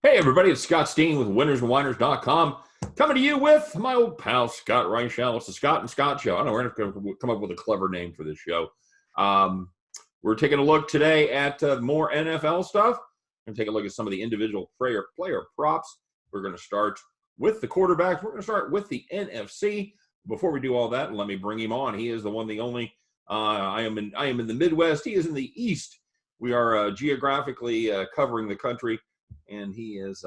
Hey, everybody, it's Scott Steen with winnersandwhiners.com coming to you with my old pal, Scott Reichel. It's the Scott and Scott Show. I don't know, we're going to come up with a clever name for this show. We're taking a look today at more NFL stuff. We're going to take a look at some of the individual player props. We're going to start with the quarterbacks. We're going to start with the NFC. Before we do all that, let me bring him on. He is the one, the only. I am in the Midwest. He is in the East. We are geographically covering the country. And he is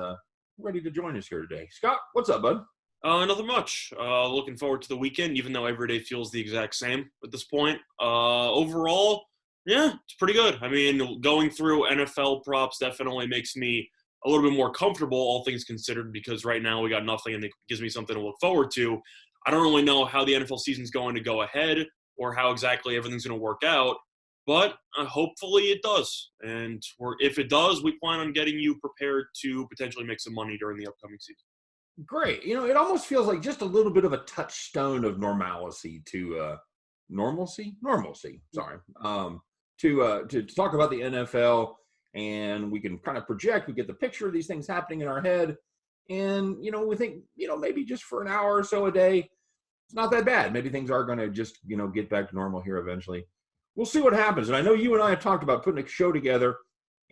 ready to join us here today. Scott, what's up, bud? Nothing much. Looking forward to the weekend, even though every day feels the exact same at this point. Overall, yeah, it's pretty good. I mean, going through NFL props definitely makes me a little bit more comfortable, all things considered, because right now we got nothing and it gives me something to look forward to. I don't really know how the NFL season's going to go ahead or how exactly everything's going to work out. But hopefully it does. And if it does, we plan on getting you prepared to potentially make some money during the upcoming season. Great. You know, it almost feels like just a little bit of a touchstone of normalcy to normalcy. Sorry. To talk about the NFL, and we can kind of project. We get the picture of these things happening in our head, and we think maybe just for an hour or so a day, it's not that bad. Maybe things are going to just get back to normal here eventually. We'll see what happens. And I know you and I have talked about putting a show together,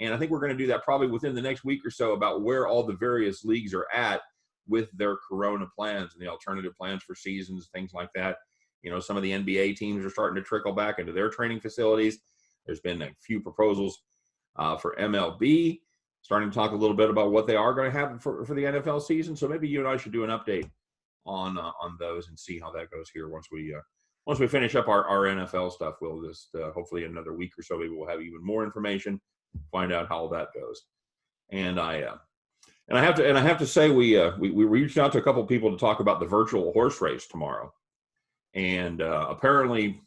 and I think we're going to do that probably within the next week or so about where all the various leagues are at with their corona plans and the alternative plans for seasons, things like that. Some of the NBA teams are starting to trickle back into their training facilities. There's been a few proposals for MLB, starting to talk a little bit about what they are going to have for the NFL season. So maybe you and I should do an update on those and see how that goes here once we finish up our NFL stuff. We'll just hopefully in another week or so, maybe we'll have even more information, find out how that goes. And I have to say we reached out to a couple of people to talk about the virtual horse race tomorrow. And apparently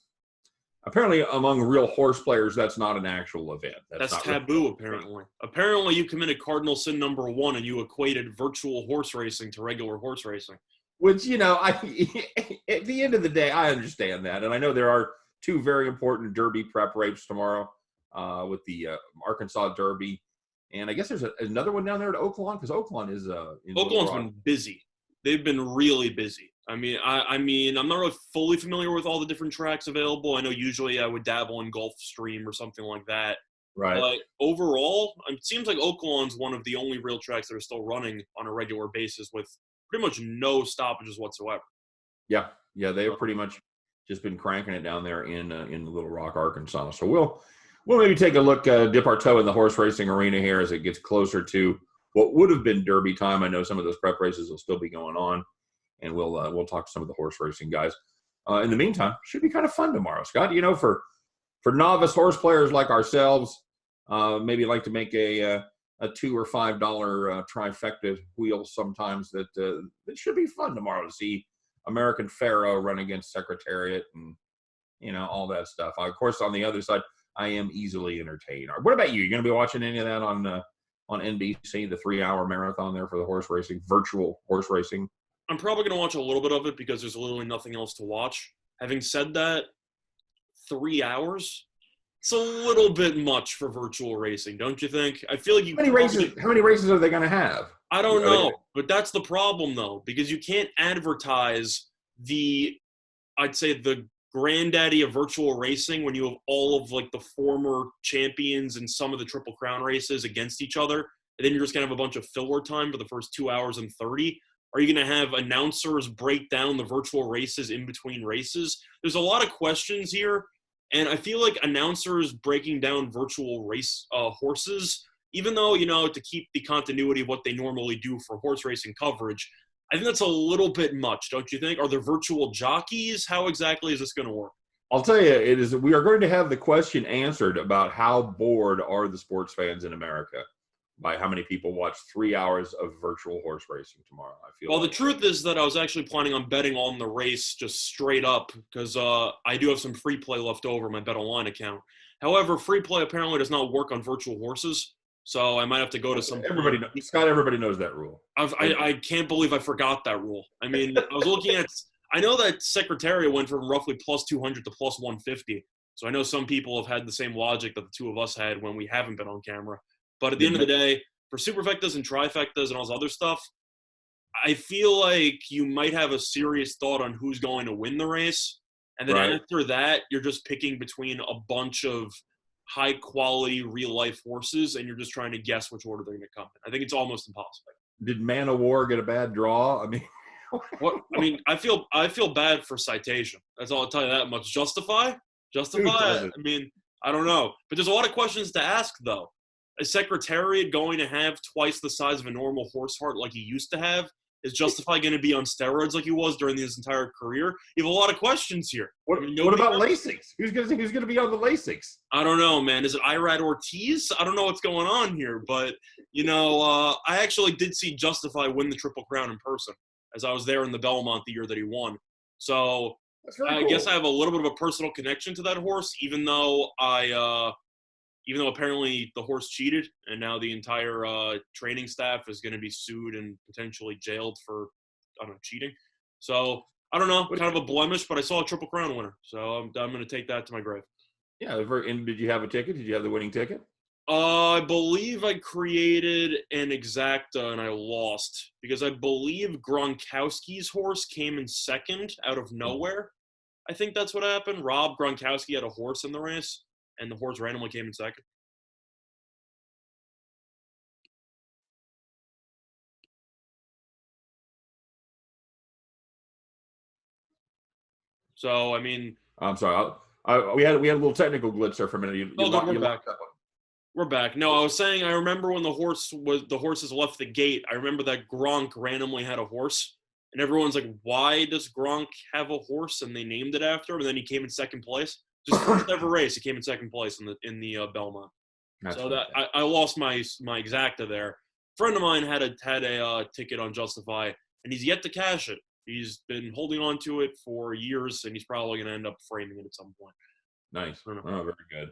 among real horse players, that's not an actual event. That's taboo, apparently. Apparently you committed cardinal sin number 1 and you equated virtual horse racing to regular horse racing. Which, at the end of the day, I understand that. And I know there are 2 very important Derby prep rapes tomorrow with the Arkansas Derby. And I guess there's another one down there at Oaklawn, because Oaklawn is Oaklawn's been busy. They've been really busy. I mean, I'm not really fully familiar with all the different tracks available. I know usually I would dabble in Gulfstream or something like that. Right. But overall, it seems like Oaklawn's one of the only real tracks that are still running on a regular basis with pretty much no stoppages whatsoever. Yeah, they have pretty much just been cranking it down there in Little Rock, Arkansas. So we'll maybe take a look, dip our toe in the horse racing arena here as it gets closer to what would have been Derby time. I know some of those prep races will still be going on, and we'll talk to some of the horse racing guys. In the meantime, should be kind of fun tomorrow, Scott. For novice horse players like ourselves, maybe like to make a $2 or $5 trifecta wheel sometimes that it should be fun tomorrow to see American Pharoah run against Secretariat and all that stuff. Of course, on the other side, I am easily entertained. What about you? You going to be watching any of that on NBC, the 3-hour marathon there for the horse racing, virtual horse racing? I'm probably going to watch a little bit of it because there's literally nothing else to watch. Having said that, 3 hours? It's a little bit much for virtual racing, don't you think? I feel like how many races are they going to have? I don't know, but that's the problem, though, because you can't advertise I'd say the granddaddy of virtual racing when you have all of the former champions and some of the Triple Crown races against each other, and then you're just going to have a bunch of filler time for the first 2 hours and 30. Are you going to have announcers break down the virtual races in between races? There's a lot of questions here. And I feel like announcers breaking down virtual race horses, even though, to keep the continuity of what they normally do for horse racing coverage, I think that's a little bit much, don't you think? Are there virtual jockeys? How exactly is this going to work? I'll tell you, we are going to have the question answered about how bored are the sports fans in America by how many people watch 3 hours of virtual horse racing tomorrow. The truth is that I was actually planning on betting on the race just straight up because I do have some free play left over in my Bet Online account. However, free play apparently does not work on virtual horses, so I might have to go to some. Everybody knows that rule. I can't believe I forgot that rule. I mean, I was looking at. I know that Secretariat went from roughly plus 200 to plus 150. So I know some people have had the same logic that the two of us had when we haven't been on camera. But at the end of the day, For superfectas and trifectas and all this other stuff, I feel like you might have a serious thought on who's going to win the race. And then after that, you're just picking between a bunch of high-quality, real-life horses, and you're just trying to guess which order they're going to come in. I think it's almost impossible. Did Man of War get a bad draw? I mean, I feel bad for Citation. That's all I'll tell you that much. Justify. I mean, I don't know, but there's a lot of questions to ask though. Is Secretariat going to have twice the size of a normal horse heart like he used to have? Is Justify going to be on steroids like he was during his entire career? You have a lot of questions here. What about Lasix? Who's going to be on the Lasix? I don't know, man. Is it Irad Ortiz? I don't know what's going on here, but I actually did see Justify win the Triple Crown in person, as I was there in the Belmont the year that he won. So I guess I have a little bit of a personal connection to that horse, even though apparently the horse cheated, and now the entire training staff is going to be sued and potentially jailed for, cheating. So I don't know, kind of a blemish, but I saw a Triple Crown winner, so I'm going to take that to my grave. Yeah, and did you have a ticket? Did you have the winning ticket? I believe I created an exacta and I lost because I believe Gronkowski's horse came in second out of nowhere. I think that's what happened. Rob Gronkowski had a horse in the race, and the horse randomly came in second. So, I mean... I'm sorry. We had a little technical glitch there for a minute. We're back. We're back. No, I was saying I remember when the horses left the gate. I remember that Gronk randomly had a horse, and everyone's like, "Why does Gronk have a horse?" And they named it after him, and then he came in second place. Just first ever race, he came in second place in the Belmont. That's so that I lost my exacta there. A friend of mine had a ticket on Justify, and he's yet to cash it. He's been holding on to it for years, and he's probably going to end up framing it at some point. Nice. Oh, very good.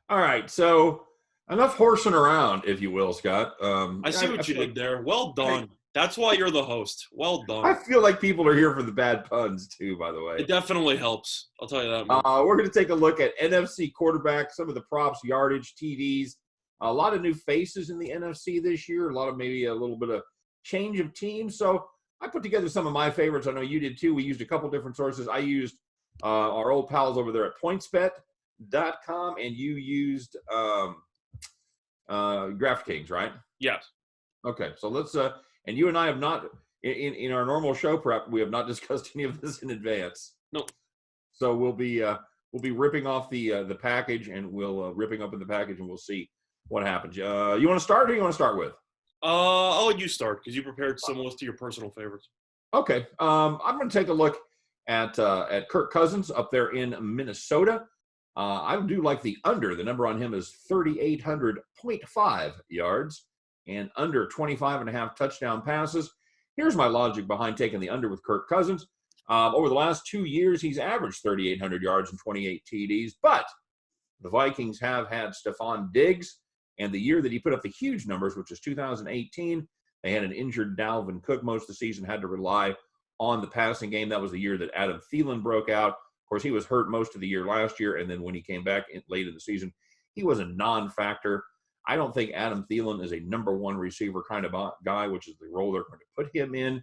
All right, so enough horsing around, if you will, Scott. I see what you did there. Well done. That's why you're the host. Well done. I feel like people are here for the bad puns, too, by the way. It definitely helps. I'll tell you that. We're going to take a look at NFC quarterback, some of the props, yardage, TDs. A lot of new faces in the NFC this year. Maybe a little bit of change of teams. So I put together some of my favorites. I know you did, too. We used a couple different sources. I used our old pals over there at PointsBet.com, and you used DraftKings, right? Yes. Okay, so let's and you and I have not in our normal show prep, we have not discussed any of this in advance. Nope. So we'll be ripping off the package, and we'll ripping up in the package, and we'll see what happens. You want to start, or do you want to start with? I'll let you start because you prepared some list of your personal favorites. Okay. I'm going to take a look at Kirk Cousins up there in Minnesota. I do like the under. The number on him is 3,800.5 yards and under 25.5 touchdown passes. Here's my logic behind taking the under with Kirk Cousins. Over the last 2 years, he's averaged 3,800 yards and 28 TDs, but the Vikings have had Stephon Diggs, and the year that he put up the huge numbers, which was 2018, they had an injured Dalvin Cook most of the season, had to rely on the passing game. That was the year that Adam Thielen broke out. Of course, he was hurt most of the year last year, and then when he came back late in the season, he was a non-factor. I don't think Adam Thielen is a number one receiver kind of guy, which is the role they're going to put him in.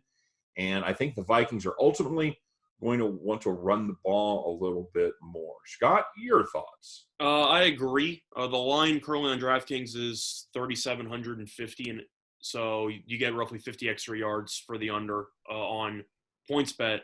And I think the Vikings are ultimately going to want to run the ball a little bit more. Scott, your thoughts? I agree. The line currently on DraftKings is 3,750, and so you get roughly 50 extra yards for the under on PointsBet.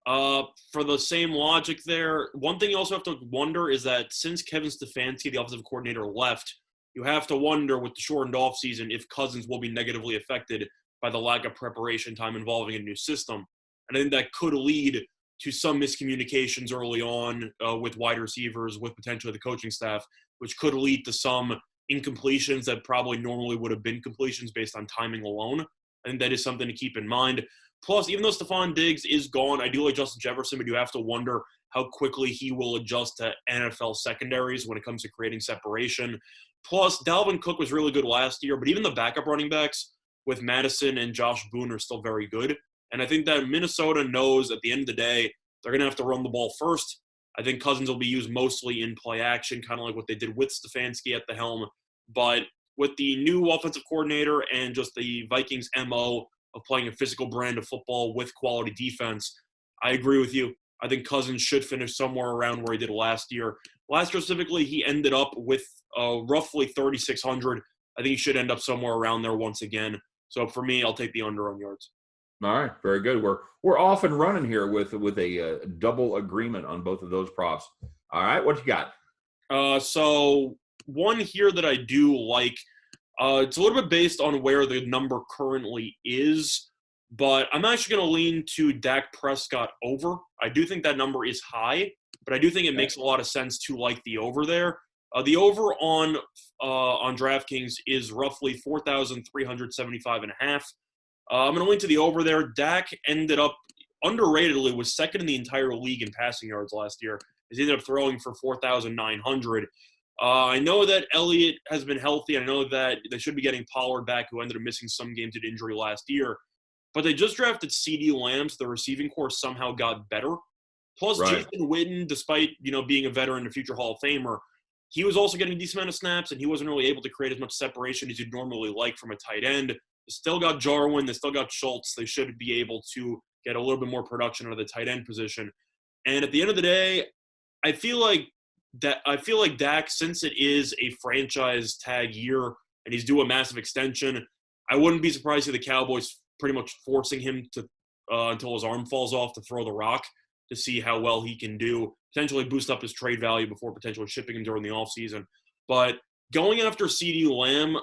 For the same logic there, one thing you also have to wonder is that since Kevin Stefanski, the offensive coordinator, left, you have to wonder with the shortened offseason if Cousins will be negatively affected by the lack of preparation time involving a new system. And I think that could lead to some miscommunications early on with wide receivers, with potentially the coaching staff, which could lead to some incompletions that probably normally would have been completions based on timing alone. I think that is something to keep in mind. Plus, even though Stephon Diggs is gone, I do like Justin Jefferson, but you have to wonder how quickly he will adjust to NFL secondaries when it comes to creating separation. Plus, Dalvin Cook was really good last year, but even the backup running backs with Madison and Josh Boone are still very good. And I think that Minnesota knows at the end of the day, they're going to have to run the ball first. I think Cousins will be used mostly in play action, kind of like what they did with Stefanski at the helm. But with the new offensive coordinator and just the Vikings' MO of playing a physical brand of football with quality defense, I agree with you. I think Cousins should finish somewhere around where he did last year. Last year specifically, he ended up with roughly 3,600. I think he should end up somewhere around there once again. So for me, I'll take the under on yards. All right, very good. We're off and running here with a double agreement on both of those props. All right, what you got? So one here that I do like, it's a little bit based on where the number currently is, but I'm actually going to lean to Dak Prescott over. I do think that number is high, but I do think it makes a lot of sense to like the over there. The over on DraftKings is roughly 4,375.5. I'm going to lean to the over there. Dak ended up, underratedly, was second in the entire league in passing yards last year. He ended up throwing for 4,900. I know that Elliott has been healthy. I know that they should be getting Pollard back, who ended up missing some games due to injury last year. But they just drafted CeeDee Lamb, so the receiving corps somehow got better. Plus, Right. Jason Witten, despite being a veteran and a future Hall of Famer, he was also getting a decent amount of snaps, and he wasn't really able to create as much separation as you'd normally like from a tight end. They still got Jarwin. They still got Schultz. They should be able to get a little bit more production out of the tight end position. And at the end of the day, I feel like Dak, since it is a franchise tag year and he's due a massive extension, I wouldn't be surprised if the Cowboys pretty much forcing him to until his arm falls off to throw the rock to see how well he can do, potentially boost up his trade value before potentially shipping him during the offseason. But going after CeeDee Lamb,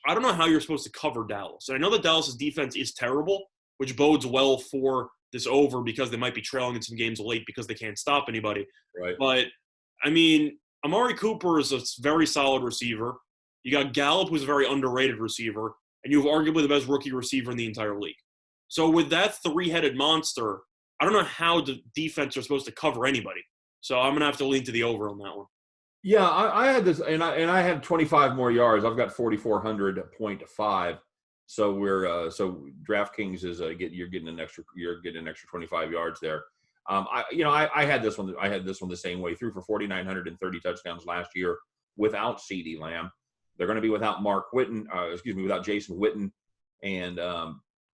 I don't know how you're supposed to cover Dallas. And I know that Dallas' defense is terrible, which bodes well for this over because they might be trailing in some games late because they can't stop anybody. Right. But, I mean, Amari Cooper is a very solid receiver. You got Gallup, who's a very underrated receiver, and you have arguably the best rookie receiver in the entire league. So with that three-headed monster, I don't know how the defense are supposed to cover anybody. So I'm going to have to lean to the over on that one. Yeah, I had this, and I had 25 more yards. I've got 4,400.5. So so DraftKings is you're getting an extra 25 yards there. I had this one. I had this one the same way. Threw for 4,930 touchdowns last year without CeeDee Lamb. They're going to be without without Jason Witten, and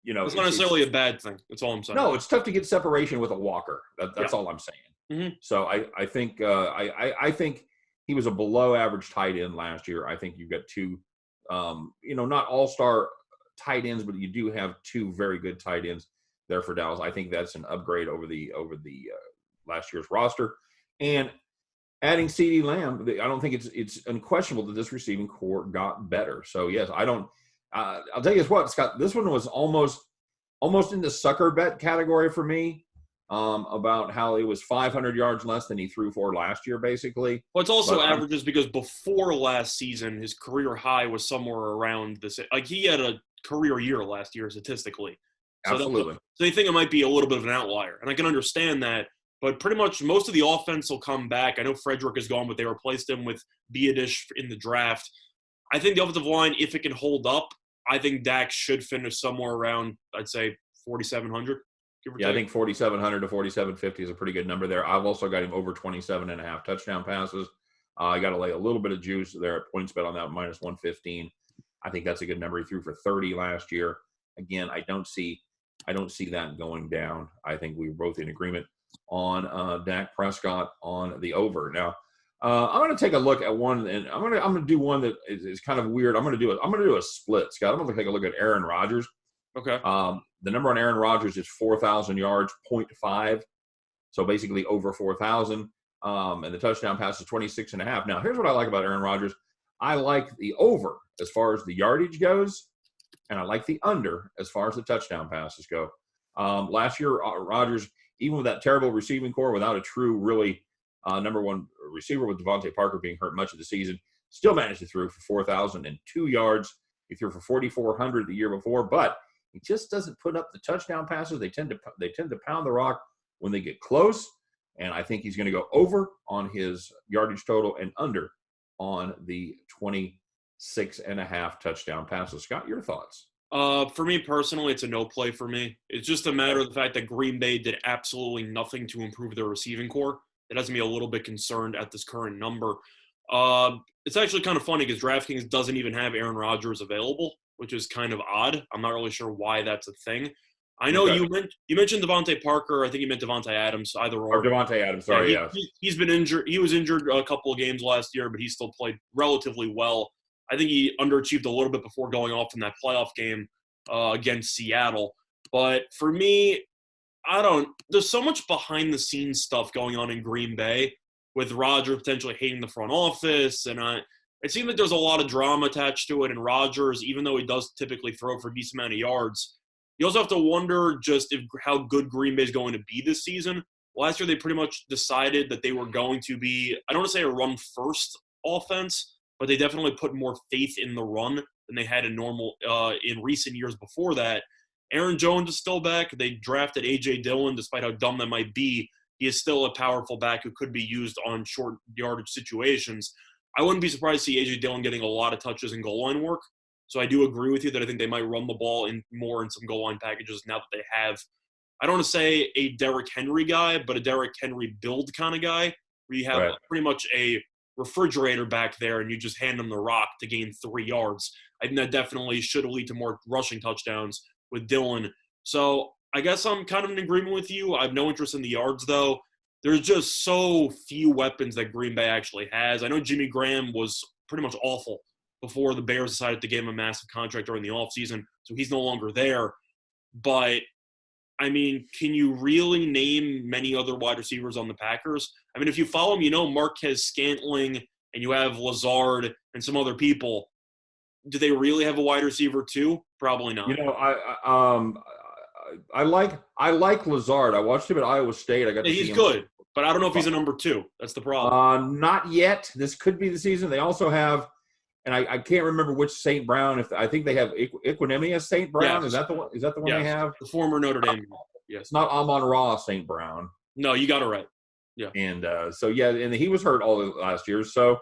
it's not necessarily a bad thing. That's all I'm saying. No, it's tough to get separation with a Walker. That's all I'm saying. Mm-hmm. So I think I think he was a below average tight end last year. I think you've got two, not all-star tight ends, but you do have two very good tight ends there for Dallas. I think that's an upgrade over the last year's roster. And adding CeeDee Lamb, I don't think it's unquestionable that this receiving core got better. So yes, I don't. I'll tell you what, Scott. This one was almost in the sucker bet category for me. About how it was 500 yards less than he threw for last year, basically. Well, it's also averages because before last season, his career high was somewhere around this. Like he had a career year last year statistically. Absolutely. So they think it might be a little bit of an outlier, and I can understand that. But pretty much most of the offense will come back. I know Frederick is gone, but they replaced him with Biadish in the draft. I think the offensive line, if it can hold up, I think Dak should finish somewhere around, I'd say, 4,700. Yeah, I think 4,700 to 4,750 is a pretty good number there. I've also got him over 27.5 touchdown passes. I got to lay a little bit of juice there at PointsBet on that, minus 115. I think that's a good number. He threw for 30 last year. Again, I don't see that going down. I think we were both in agreement on Dak Prescott on the over. Now, I'm going to take a look at one, and I'm going to do one that is kind of weird. I'm going to do a split, Scott. I'm going to take a look at Aaron Rodgers. Okay. The number on Aaron Rodgers is 4,000 yards, 0.5. So basically over 4,000. And the touchdown pass is 26.5. Now, here's what I like about Aaron Rodgers. I like the over as far as the yardage goes, and I like the under as far as the touchdown passes go. Last year, Rodgers, even with that terrible receiving core, without a true, really number one receiver with Devontae Parker being hurt much of the season, still managed to throw for 4,002 yards. He threw for 4,400 the year before, but he just doesn't put up the touchdown passes. They tend to pound the rock when they get close, and I think he's going to go over on his yardage total and under on the 26.5 touchdown passes. Scott, your thoughts? For me personally, it's a no play for me. It's just a matter of the fact that Green Bay did absolutely nothing to improve their receiving core. It has me a little bit concerned at this current number. It's actually kind of funny because DraftKings doesn't even have Aaron Rodgers available, which is kind of odd. I'm not really sure why that's a thing. I know Okay. you mentioned Devontae Parker. I think you meant Devontae Adams, either Or or. Devontae Adams, Yeah, sorry, yes. he's been injured. He was injured a couple of games last year, but he still played relatively well. I think he underachieved a little bit before going off in that playoff game against Seattle. But for me, there's so much behind the scenes stuff going on in Green Bay with Rodgers potentially hating the front office. And it seems like there's a lot of drama attached to it. And Rodgers, even though he does typically throw for a decent amount of yards, you also have to wonder just how good Green Bay is going to be this season. Last year, they pretty much decided that they were going to be, I don't want to say a run first offense, but they definitely put more faith in the run than they had in recent years before that. Aaron Jones is still back. They drafted A.J. Dillon, despite how dumb that might be. He is still a powerful back who could be used on short yardage situations. I wouldn't be surprised to see A.J. Dillon getting a lot of touches and goal line work. So I do agree with you that I think they might run the ball more in some goal line packages now that they have, I don't want to say a Derrick Henry guy, but a Derrick Henry build kind of guy, where you have pretty much a refrigerator back there and you just hand him the rock to gain 3 yards. I think that definitely should lead to more rushing touchdowns with Dillon. So I guess I'm kind of in agreement with you. I have no interest in the yards, though. There's just so few weapons that Green Bay actually has. I know Jimmy Graham was pretty much awful before the Bears decided to give him a massive contract during the offseason, so he's no longer there. But, I mean, can you really name many other wide receivers on the Packers? I mean, if you follow them, you know Marquez Scantling and you have Lazard and some other people. Do they really have a wide receiver too? Probably not. You know, I like Lazard. I watched him at Iowa State. I got to see he's him. Good, but I don't know if he's a number 2. That's the problem. Not yet. This could be the season. They also have, and I can't remember which St. Brown. If I think they have Equinemius St. Brown. Yes. Is that the one? Is that the one they have? The former Notre Dame. Yes. It's not Amon-Ra St. Brown. No, you got it right. Yeah. And and he was hurt all the last year. So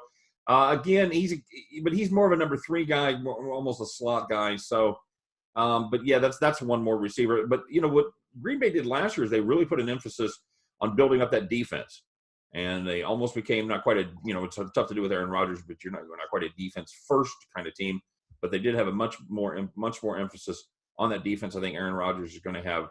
again, he's more of a number 3 guy, almost a slot guy. So, but yeah, that's one more receiver. But you know what Green Bay did last year is they really put an emphasis on building up that defense, and they almost became not quite a it's tough to do with Aaron Rodgers, but you're not quite a defense first kind of team. But they did have a much more emphasis on that defense. I think Aaron Rodgers is going to have.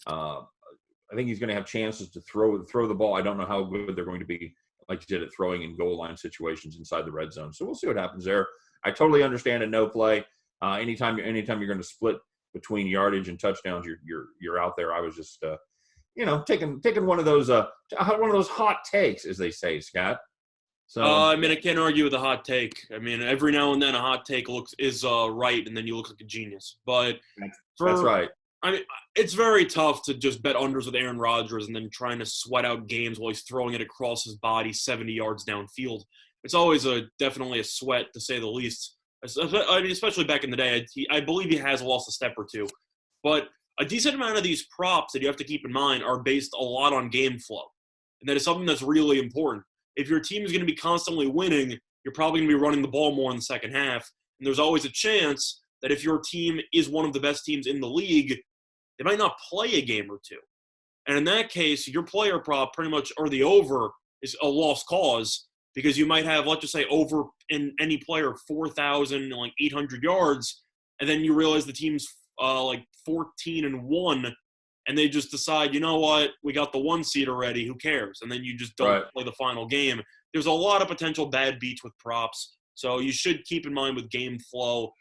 I think he's going to have chances to throw the ball. I don't know how good they're going to be, like you said, at throwing in goal line situations inside the red zone. So we'll see what happens there. I totally understand a no play. Anytime you're going to split between yardage and touchdowns, you're out there. I was just taking one of those hot takes, as they say, Scott. So I mean, I can't argue with a hot take. I mean, every now and then a hot take is right, and then you look like a genius. But that's right. I mean, it's very tough to just bet unders with Aaron Rodgers and then trying to sweat out games while he's throwing it across his body 70 yards downfield. It's always definitely a sweat, to say the least. I mean, especially back in the day, I believe he has lost a step or two. But a decent amount of these props that you have to keep in mind are based a lot on game flow. And that is something that's really important. If your team is going to be constantly winning, you're probably going to be running the ball more in the second half. And there's always a chance that if your team is one of the best teams in the league, they might not play a game or two. And in that case, your player prop pretty much, or the over, is a lost cause because you might have, let's just say, over in any player 4,800 yards, and then you realize the team's 14-1, and they just decide, you know what, we got the 1 seed already, who cares? And then you just don't play the final game. There's a lot of potential bad beats with props, so you should keep in mind with game flow.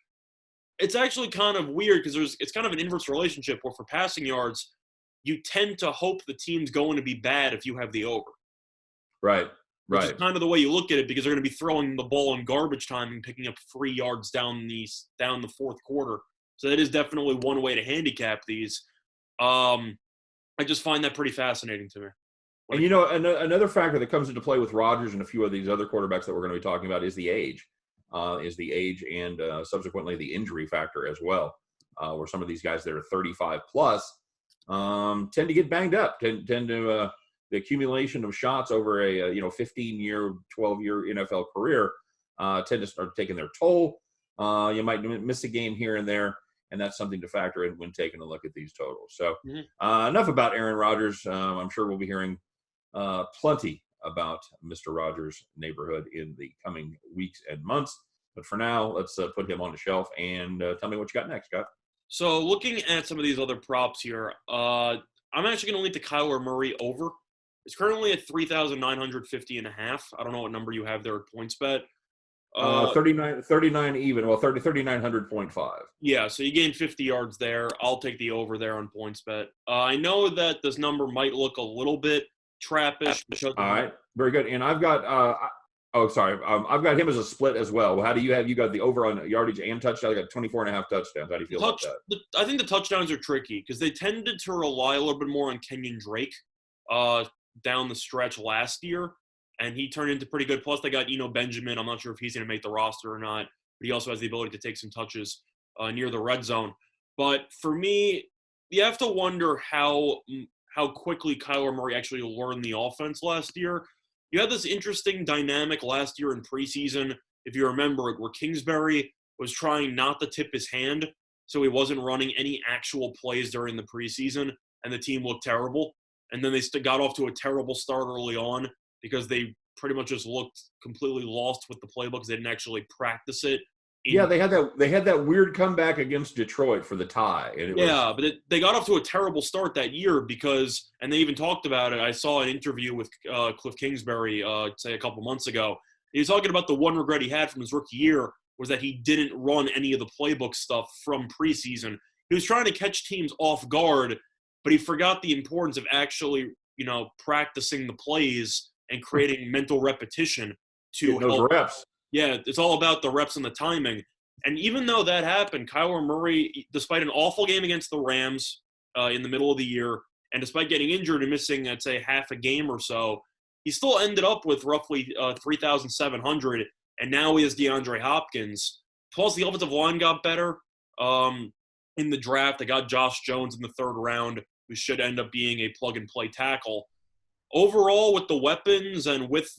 It's actually kind of weird because it's kind of an inverse relationship where for passing yards, you tend to hope the team's going to be bad if you have the over. Right. Which is kind of the way you look at it because they're going to be throwing the ball in garbage time and picking up 3 yards down the fourth quarter. So that is definitely one way to handicap these. I just find that pretty fascinating to me. And another factor that comes into play with Rodgers and a few of these other quarterbacks that we're going to be talking about is the age. And subsequently the injury factor as well, where some of these guys that are 35 plus tend to get banged up, tend to the accumulation of shots over a 15-year, 12-year NFL career tend to start taking their toll. You might miss a game here and there, and that's something to factor in when taking a look at these totals. So enough about Aaron Rodgers. I'm sure we'll be hearing plenty about Mr. Rogers' neighborhood in the coming weeks and months. But for now, let's put him on the shelf and tell me what you got next, Scott. So looking at some of these other props here, I'm actually going to lean to Kyler Murray over. It's currently at 3,950.5. I don't know what number you have there at PointsBet. 39 even. Well, 3,900.5. Yeah, so you gained 50 yards there. I'll take the over there on PointsBet. I know that this number might look a little bit trappish. All right, very good. And I've got I've got him as a split as well. How do you have? You got the over on yardage and touchdown. I got 24.5 touchdowns. How do you feel about that? I think the touchdowns are tricky because they tended to rely a little bit more on Kenyon Drake down the stretch last year, and he turned into pretty good. Plus, they got Benjamin. I'm not sure if he's going to make the roster or not, but he also has the ability to take some touches near the red zone. But for me, you have to wonder how quickly Kyler Murray actually learned the offense last year. You had this interesting dynamic last year in preseason, if you remember, where Kingsbury was trying not to tip his hand, so he wasn't running any actual plays during the preseason, and the team looked terrible. And then they got off to a terrible start early on because they pretty much just looked completely lost with the playbook because they didn't actually practice it. Yeah, they had that weird comeback against Detroit for the tie. And but they got off to a terrible start that year because, and they even talked about it. I saw an interview with Cliff Kingsbury, say a couple months ago. He was talking about the one regret he had from his rookie year was that he didn't run any of the playbook stuff from preseason. He was trying to catch teams off guard, but he forgot the importance of actually, practicing the plays and creating mental repetition to those help. Reps. Yeah, it's all about the reps and the timing. And even though that happened, Kyler Murray, despite an awful game against the Rams in the middle of the year, and despite getting injured and missing, I'd say, half a game or so, he still ended up with roughly 3,700, and now he has DeAndre Hopkins. Plus, the offensive line got better in the draft. They got Josh Jones in the third round, who should end up being a plug-and-play tackle. Overall, with the weapons and with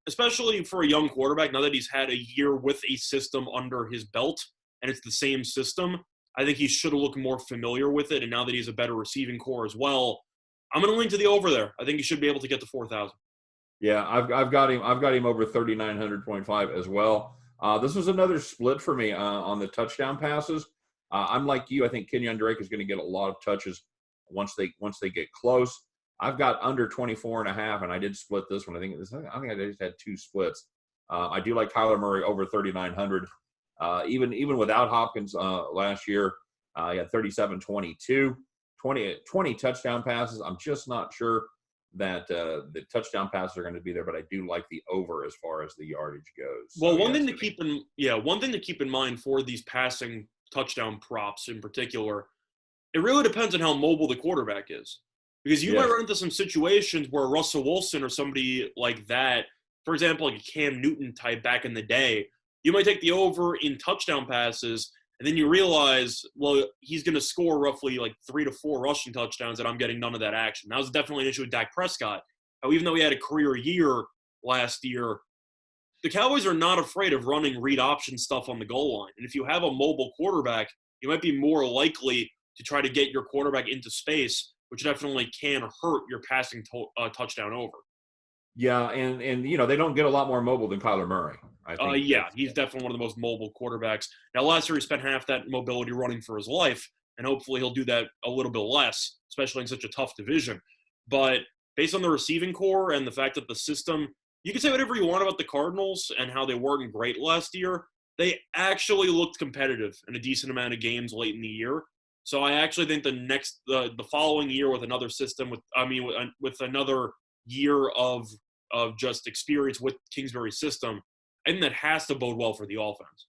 especially for a young quarterback, now that he's had a year with a system under his belt and it's the same system, I think he should have looked more familiar with it. And now that he's a better receiving core as well, I'm going to lean to the over there. I think he should be able to get to 4,000. Yeah, I've got him over 3,900.5 as well. This was another split for me on the touchdown passes. I'm like you. I think Kenyon Drake is going to get a lot of touches once they get close. I've got under 24.5, and I did split this one. I think I just had two splits. I do like Kyler Murray over 3,900. Even without Hopkins last year, he had 37-22, 20 touchdown passes. I'm just not sure that the touchdown passes are going to be there, but I do like the over as far as the yardage goes. Well, one thing to keep in mind for these passing touchdown props in particular, it really depends on how mobile the quarterback is. Because you might run into some situations where Russell Wilson or somebody like that, for example, like a Cam Newton type back in the day, you might take the over in touchdown passes, and then you realize, well, he's going to score roughly like 3 to 4 rushing touchdowns, and I'm getting none of that action. That was definitely an issue with Dak Prescott. Now, even though he had a career year last year, the Cowboys are not afraid of running read option stuff on the goal line. And if you have a mobile quarterback, you might be more likely to try to get your quarterback into space, which definitely can hurt your passing touchdown over. Yeah, and they don't get a lot more mobile than Kyler Murray. I think. He's definitely one of the most mobile quarterbacks. Now, last year he spent half that mobility running for his life, and hopefully he'll do that a little bit less, especially in such a tough division. But based on the receiving core and the fact that the system, you can say whatever you want about the Cardinals and how they weren't great last year. They actually looked competitive in a decent amount of games late in the year. So I actually think the following year with another system, with another year of just experience with Kingsbury's system, I think that has to bode well for the offense.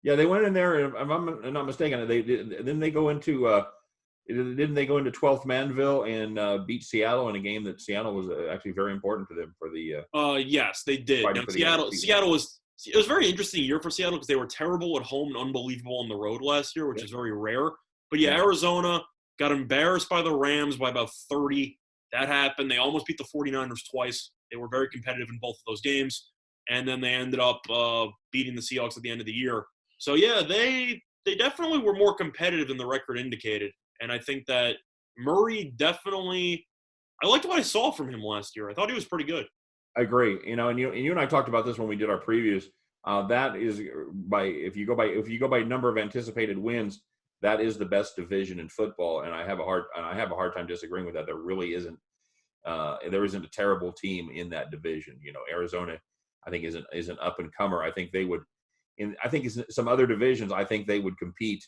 Yeah, they went in there, and if I'm not mistaken, didn't they go into 12th Manville and beat Seattle in a game that Seattle was actually very important to them for the. Yes, they did. Now, Seattle was. It was a very interesting year for Seattle because they were terrible at home and unbelievable on the road last year, which is very rare. But Arizona got embarrassed by the Rams by about 30. That happened. They almost beat the 49ers twice. They were very competitive in both of those games. And then they ended up beating the Seahawks at the end of the year. So, yeah, they definitely were more competitive than the record indicated. And I think that Murray definitely – I liked what I saw from him last year. I thought he was pretty good. I agree. And you and I talked about this when we did our previews. That is if you go by number of anticipated wins, that is the best division in football. And I have a hard time disagreeing with that. There really isn't a terrible team in that division. Arizona, I think is an up and comer. I think they would. I think in some other divisions, I think they would compete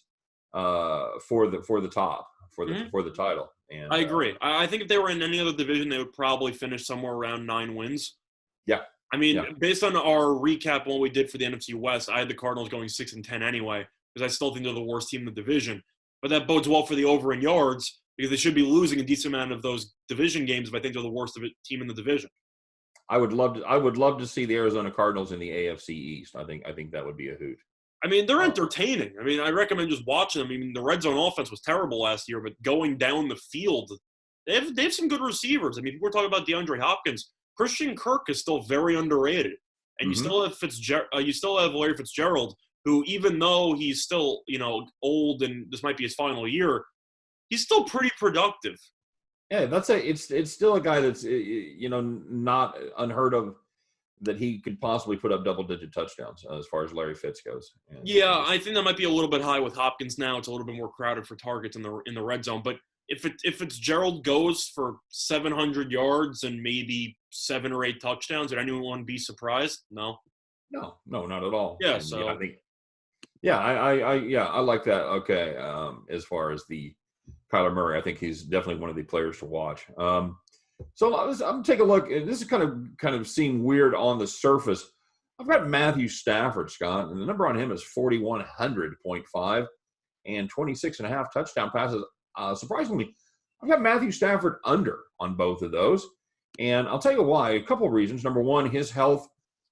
for the top for the title. And I agree. I think if they were in any other division, they would probably finish somewhere around 9 wins. Yeah. I mean, based on our recap on what we did for the NFC West, I had the Cardinals going 6-10 anyway, because I still think they're the worst team in the division. But that bodes well for the over in yards, because they should be losing a decent amount of those division games if I think they're the worst team in the division. I would love to see the Arizona Cardinals in the AFC East. I think that would be a hoot. I mean, they're entertaining. I mean, I recommend just watching them. I mean, the red zone offense was terrible last year, but going down the field, they have some good receivers. I mean, people were talking about DeAndre Hopkins. Christian Kirk is still very underrated, and you still have Larry Fitzgerald, who, even though he's still old and this might be his final year, he's still pretty productive. Yeah, it's still a guy that's not unheard of that he could possibly put up double-digit touchdowns as far as Larry Fitz goes. I think that might be a little bit high with Hopkins now. It's a little bit more crowded for targets in the red zone. But if Fitzgerald goes for 700 yards and maybe 7 or 8 touchdowns, would anyone be surprised? No, not at all. Yeah, so I think, I like that. Okay, as far as the Kyler Murray, I think he's definitely one of the players to watch. So I'm take a look, and this is kind of seem weird on the surface. I've got Matthew Stafford, Scott, and the number on him is 4,100.5 and 26.5 touchdown passes. Surprisingly, I've got Matthew Stafford under on both of those, and I'll tell you why. A couple of reasons. Number one, his health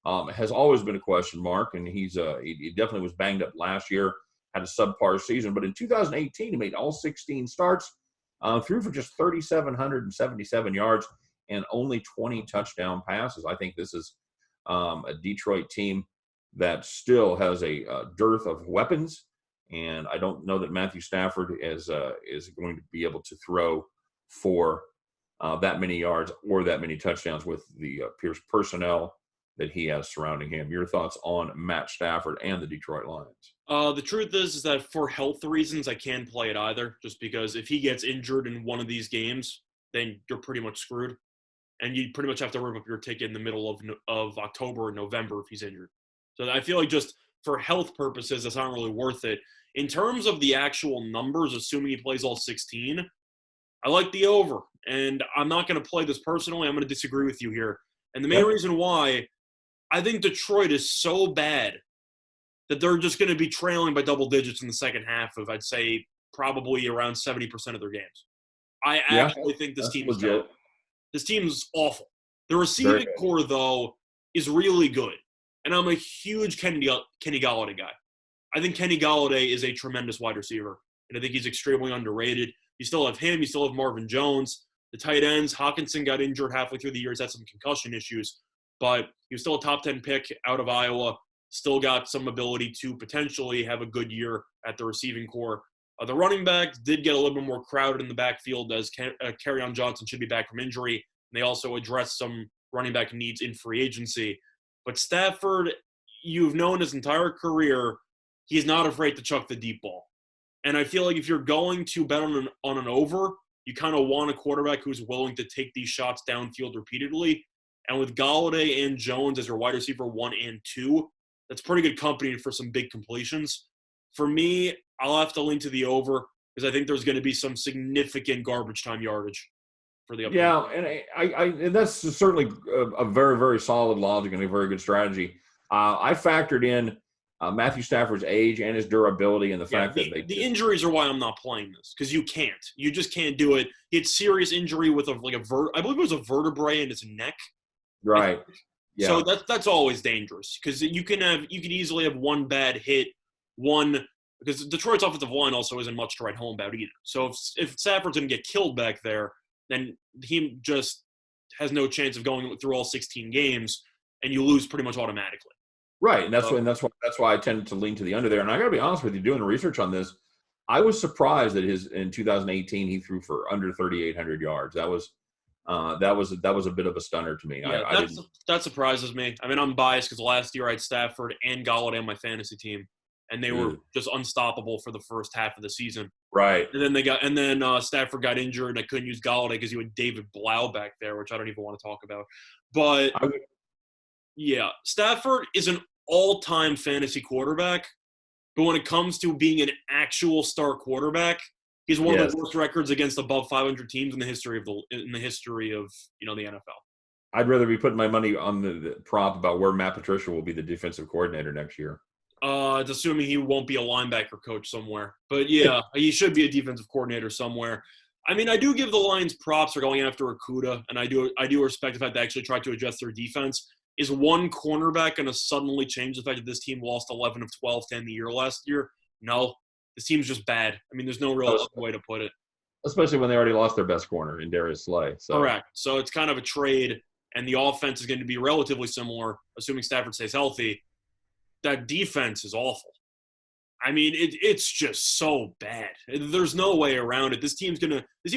has always been a question mark, and he definitely was banged up last year, had a subpar season, but in 2018 he made all 16 starts. Threw for just 3,777 yards and only 20 touchdown passes. I think this is a Detroit team that still has a dearth of weapons, and I don't know that Matthew Stafford is going to be able to throw for that many yards or that many touchdowns with the Pierce personnel that he has surrounding him. Your thoughts on Matt Stafford and the Detroit Lions? The truth is that for health reasons, I can't play it either, just because if he gets injured in one of these games, then you're pretty much screwed. And you pretty much have to rip up your ticket in the middle of October or November if he's injured. So I feel like just for health purposes, that's not really worth it. In terms of the actual numbers, assuming he plays all 16, I like the over. And I'm not going to play this personally. I'm going to disagree with you here. And the main reason why, I think Detroit is so bad that they're just going to be trailing by double digits in the second half of, I'd say, probably around 70% of their games. I actually think this team is terrible. This team's awful. The receiving core, though, is really good. And I'm a huge Kenny Golladay guy. I think Kenny Golladay is a tremendous wide receiver, and I think he's extremely underrated. You still have him. You still have Marvin Jones. The tight ends, Hawkinson got injured halfway through the year. He's had some concussion issues. But he was still a top 10 pick out of Iowa, still got some ability to potentially have a good year at the receiving core. The running backs did get a little bit more crowded in the backfield as Kerryon Johnson should be back from injury. And they also addressed some running back needs in free agency. But Stafford, you've known his entire career, he's not afraid to chuck the deep ball. And I feel like if you're going to bet on an over, you kind of want a quarterback who's willing to take these shots downfield repeatedly. And with Golladay and Jones as your wide receiver 1 and 2, that's pretty good company for some big completions. For me, I'll have to lean to the over because I think there's going to be some significant garbage time yardage for the upcoming. Yeah, and that's certainly a very, very solid logic and a very good strategy. I factored in Matthew Stafford's age and his durability and the fact that the injuries are why I'm not playing this because you just can't do it. He had serious injury with I believe it was a vertebrae in his neck. Right. Yeah. So that's always dangerous because you can easily have one bad hit, because Detroit's offensive line also isn't much to write home about either. So if Stafford's going to get killed back there, then he just has no chance of going through all 16 games, and you lose pretty much automatically. Right, and that's why I tended to lean to the under there. And I got to be honest with you, doing the research on this, I was surprised that in 2018 he threw for under 3,800 yards. That was That was a bit of a stunner to me. Yeah, that surprises me. I mean, I'm biased because last year I had Stafford and Galladay on my fantasy team, and they were just unstoppable for the first half of the season. Right. And then Stafford got injured, and I couldn't use Galladay because you had David Blau back there, which I don't even want to talk about. But yeah, Stafford is an all-time fantasy quarterback, but when it comes to being an actual star quarterback, he's one of the worst records against above 500 teams in the history of the NFL. I'd rather be putting my money on the prop about where Matt Patricia will be the defensive coordinator next year. It's assuming he won't be a linebacker coach somewhere. But yeah, he should be a defensive coordinator somewhere. I mean, I do give the Lions props for going after Okudah, and I do respect the fact they actually tried to adjust their defense. Is one cornerback going to suddenly change the fact that this team lost 11 of 12 to end the year last year? No. This team's just bad. I mean, there's no real other way to put it. Especially when they already lost their best corner in Darius Slay. So. Correct. So it's kind of a trade, and the offense is going to be relatively similar, assuming Stafford stays healthy. That defense is awful. I mean, it's just so bad. There's no way around it. This team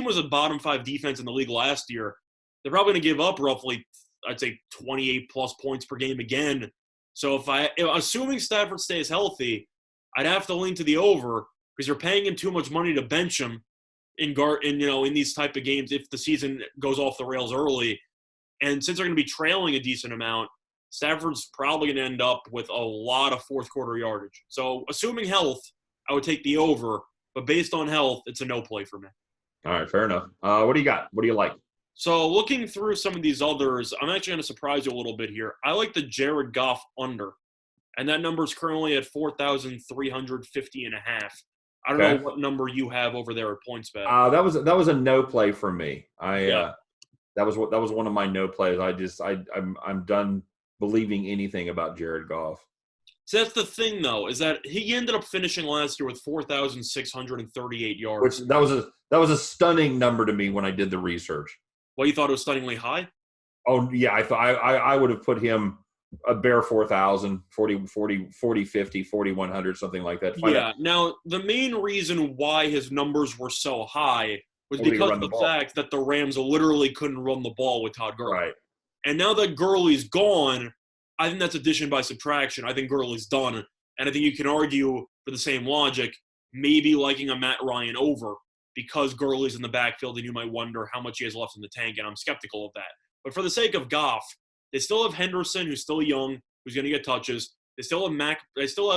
was a bottom 5 defense in the league last year. They're probably going to give up roughly, I'd say, 28-plus points per game again. So assuming Stafford stays healthy, I'd have to lean to the over because you're paying him too much money to bench him in these type of games if the season goes off the rails early. And since they're going to be trailing a decent amount, Stafford's probably going to end up with a lot of fourth quarter yardage. So assuming health, I would take the over. But based on health, it's a no play for me. All right, fair enough. What do you got? What do you like? So looking through some of these others, I'm actually going to surprise you a little bit here. I like the Jared Goff under. And that number is currently at 4,350.5. I don't know what number you have over there at PointsBet. That was a no play for me. That was one of my no plays. I'm done believing anything about Jared Goff. So that's the thing, though, is that he ended up finishing last year with 4,638 yards. Which that was a stunning number to me when I did the research. Well, you thought it was stunningly high? Oh yeah, I would have put him a bare 4,000, 40, 50, 4,100, something like that. Yeah. Now, the main reason why his numbers were so high was because of the fact that the Rams literally couldn't run the ball with Todd Gurley. Right. And now that Gurley's gone, I think that's addition by subtraction. I think Gurley's done. And I think you can argue, for the same logic, maybe liking a Matt Ryan over because Gurley's in the backfield and you might wonder how much he has left in the tank, and I'm skeptical of that. But for the sake of Goff, they still have Henderson, who's still young, who's going to get touches. They still have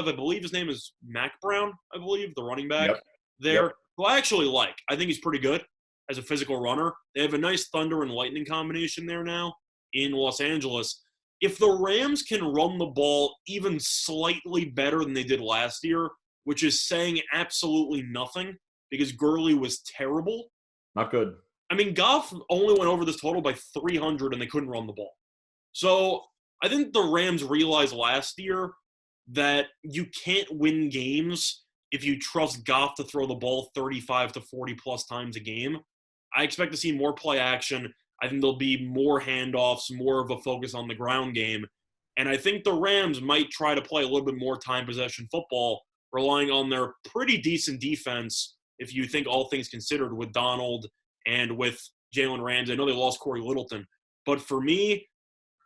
I believe his name is Mac Brown, I believe, the running back there, who I actually like. I think he's pretty good as a physical runner. They have a nice thunder and lightning combination there now in Los Angeles. If the Rams can run the ball even slightly better than they did last year, which is saying absolutely nothing because Gurley was terrible. Not good. I mean, Goff only went over this total by 300 and they couldn't run the ball. So I think the Rams realized last year that you can't win games if you trust Goff to throw the ball 35 to 40-plus times a game. I expect to see more play action. I think there'll be more handoffs, more of a focus on the ground game. And I think the Rams might try to play a little bit more time possession football, relying on their pretty decent defense, if you think all things considered, with Donald and with Jalen Ramsey. I know they lost Corey Littleton. But for me,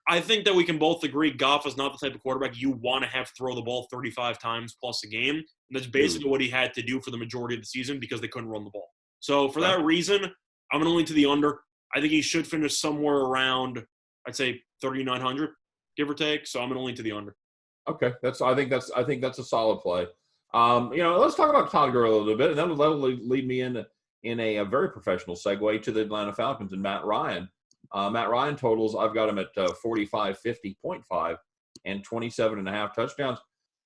I think that we can both agree Goff is not the type of quarterback you want to have throw the ball 35 times plus a game. And that's basically what he had to do for the majority of the season because they couldn't run the ball. So for that reason, I'm going to lean to the under. I think he should finish somewhere around, I'd say 3,900, give or take. So I'm going to lean to the under. Okay, I think that's a solid play. Let's talk about Todd Gurley a little bit, and that'll lead me in a very professional segue to the Atlanta Falcons and Matt Ryan. Matt Ryan totals, I've got him at 45.50 and 27.5 touchdowns.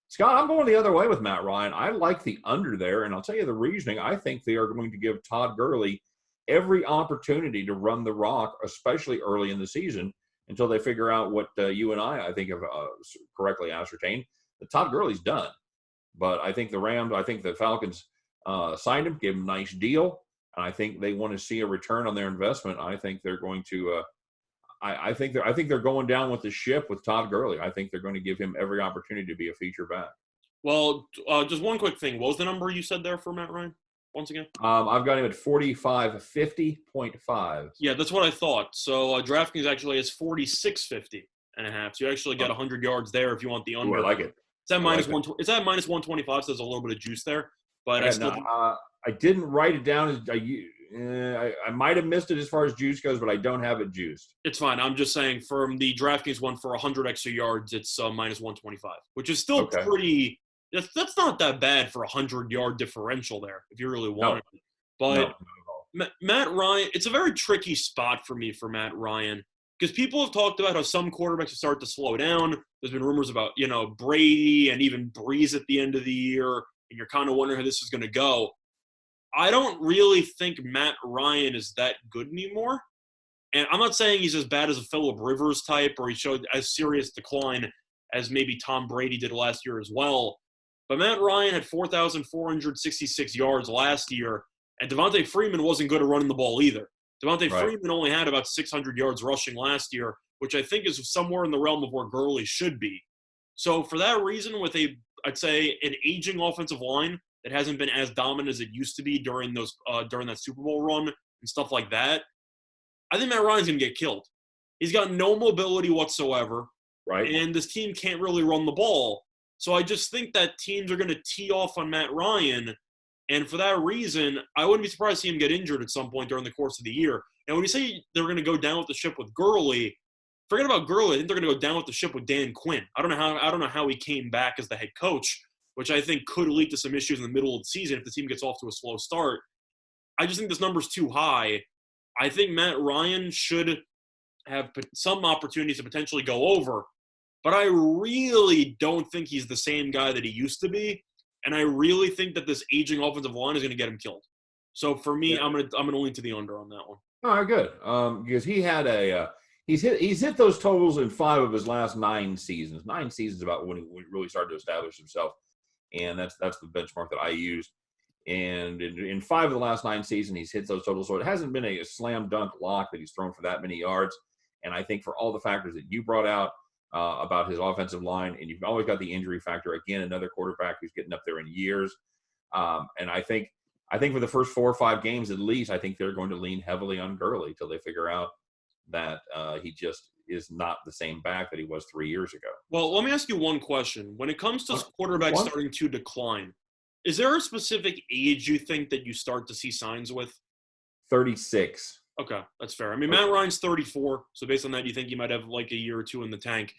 Scott, I'm going the other way with Matt Ryan. I like the under there, and I'll tell you the reasoning. I think they are going to give Todd Gurley every opportunity to run the rock, especially early in the season, until they figure out what you and I think have correctly ascertained, that Todd Gurley's done. But I think the Falcons signed him, gave him a nice deal. And I think they want to see a return on their investment. I think they're going to. I think they're going down with the ship with Todd Gurley. I think they're going to give him every opportunity to be a feature back. Well, just one quick thing. What was the number you said there for Matt Ryan? once again? I've got him at 4550.5. Yeah, that's what I thought. So DraftKings actually has 4650.5. So you actually get 100 yards there if you want the Ooh, I under. like it. It's at I like minus one. It's at minus 125. So there's a little bit of juice there, but I still. I didn't write it down. I might have missed it as far as juice goes, but I don't have it juiced. It's fine. I'm just saying from the DraftKings one for 100 extra yards, it's minus 125, which is still pretty. That's not that bad for a 100-yard differential there if you really want it. But Matt Ryan, it's a very tricky spot for me for Matt Ryan because people have talked about how some quarterbacks start to slow down. There's been rumors about Brady and even Breeze at the end of the year, and you're kind of wondering how this is going to go. I don't really think Matt Ryan is that good anymore. And I'm not saying he's as bad as a Phillip Rivers type or he showed as serious decline as maybe Tom Brady did last year as well. But Matt Ryan had 4,466 yards last year, and Devontae Freeman wasn't good at running the ball either. Devontae Freeman only had about 600 yards rushing last year, which I think is somewhere in the realm of where Gurley should be. So for that reason, with I'd say an aging offensive line that hasn't been as dominant as it used to be during that Super Bowl run and stuff like that, I think Matt Ryan's going to get killed. He's got no mobility whatsoever, and this team can't really run the ball. So I just think that teams are going to tee off on Matt Ryan, and for that reason, I wouldn't be surprised to see him get injured at some point during the course of the year. And when you say they're going to go down with the ship with Gurley, forget about Gurley. I think they're going to go down with the ship with Dan Quinn. I don't know how he came back as the head coach, which I think could lead to some issues in the middle of the season if the team gets off to a slow start. I just think this number's too high. I think Matt Ryan should have some opportunities to potentially go over, but I really don't think he's the same guy that he used to be, and I really think that this aging offensive line is going to get him killed. So for me, I'm gonna lean to the under on that one. All right, good. Because he had he's hit those totals in 5 of his last 9 seasons. 9 seasons about when he really started to establish himself, and that's the benchmark that I used. And in 5 of the last 9 seasons, he's hit those totals. So it hasn't been a slam dunk lock that he's thrown for that many yards. And I think for all the factors that you brought out about his offensive line, and you've always got the injury factor. Again, another quarterback who's getting up there in years. And I think for the first 4 or 5 games at least, I think they're going to lean heavily on Gurley till they figure out that he just is not the same back that he was 3 years ago. Well, let me ask you one question. When it comes to quarterbacks starting to decline, is there a specific age you think that you start to see signs with? 36. Okay, that's fair. I mean, Matt Ryan's 34, so based on that, you think he might have like a year or 2 in the tank.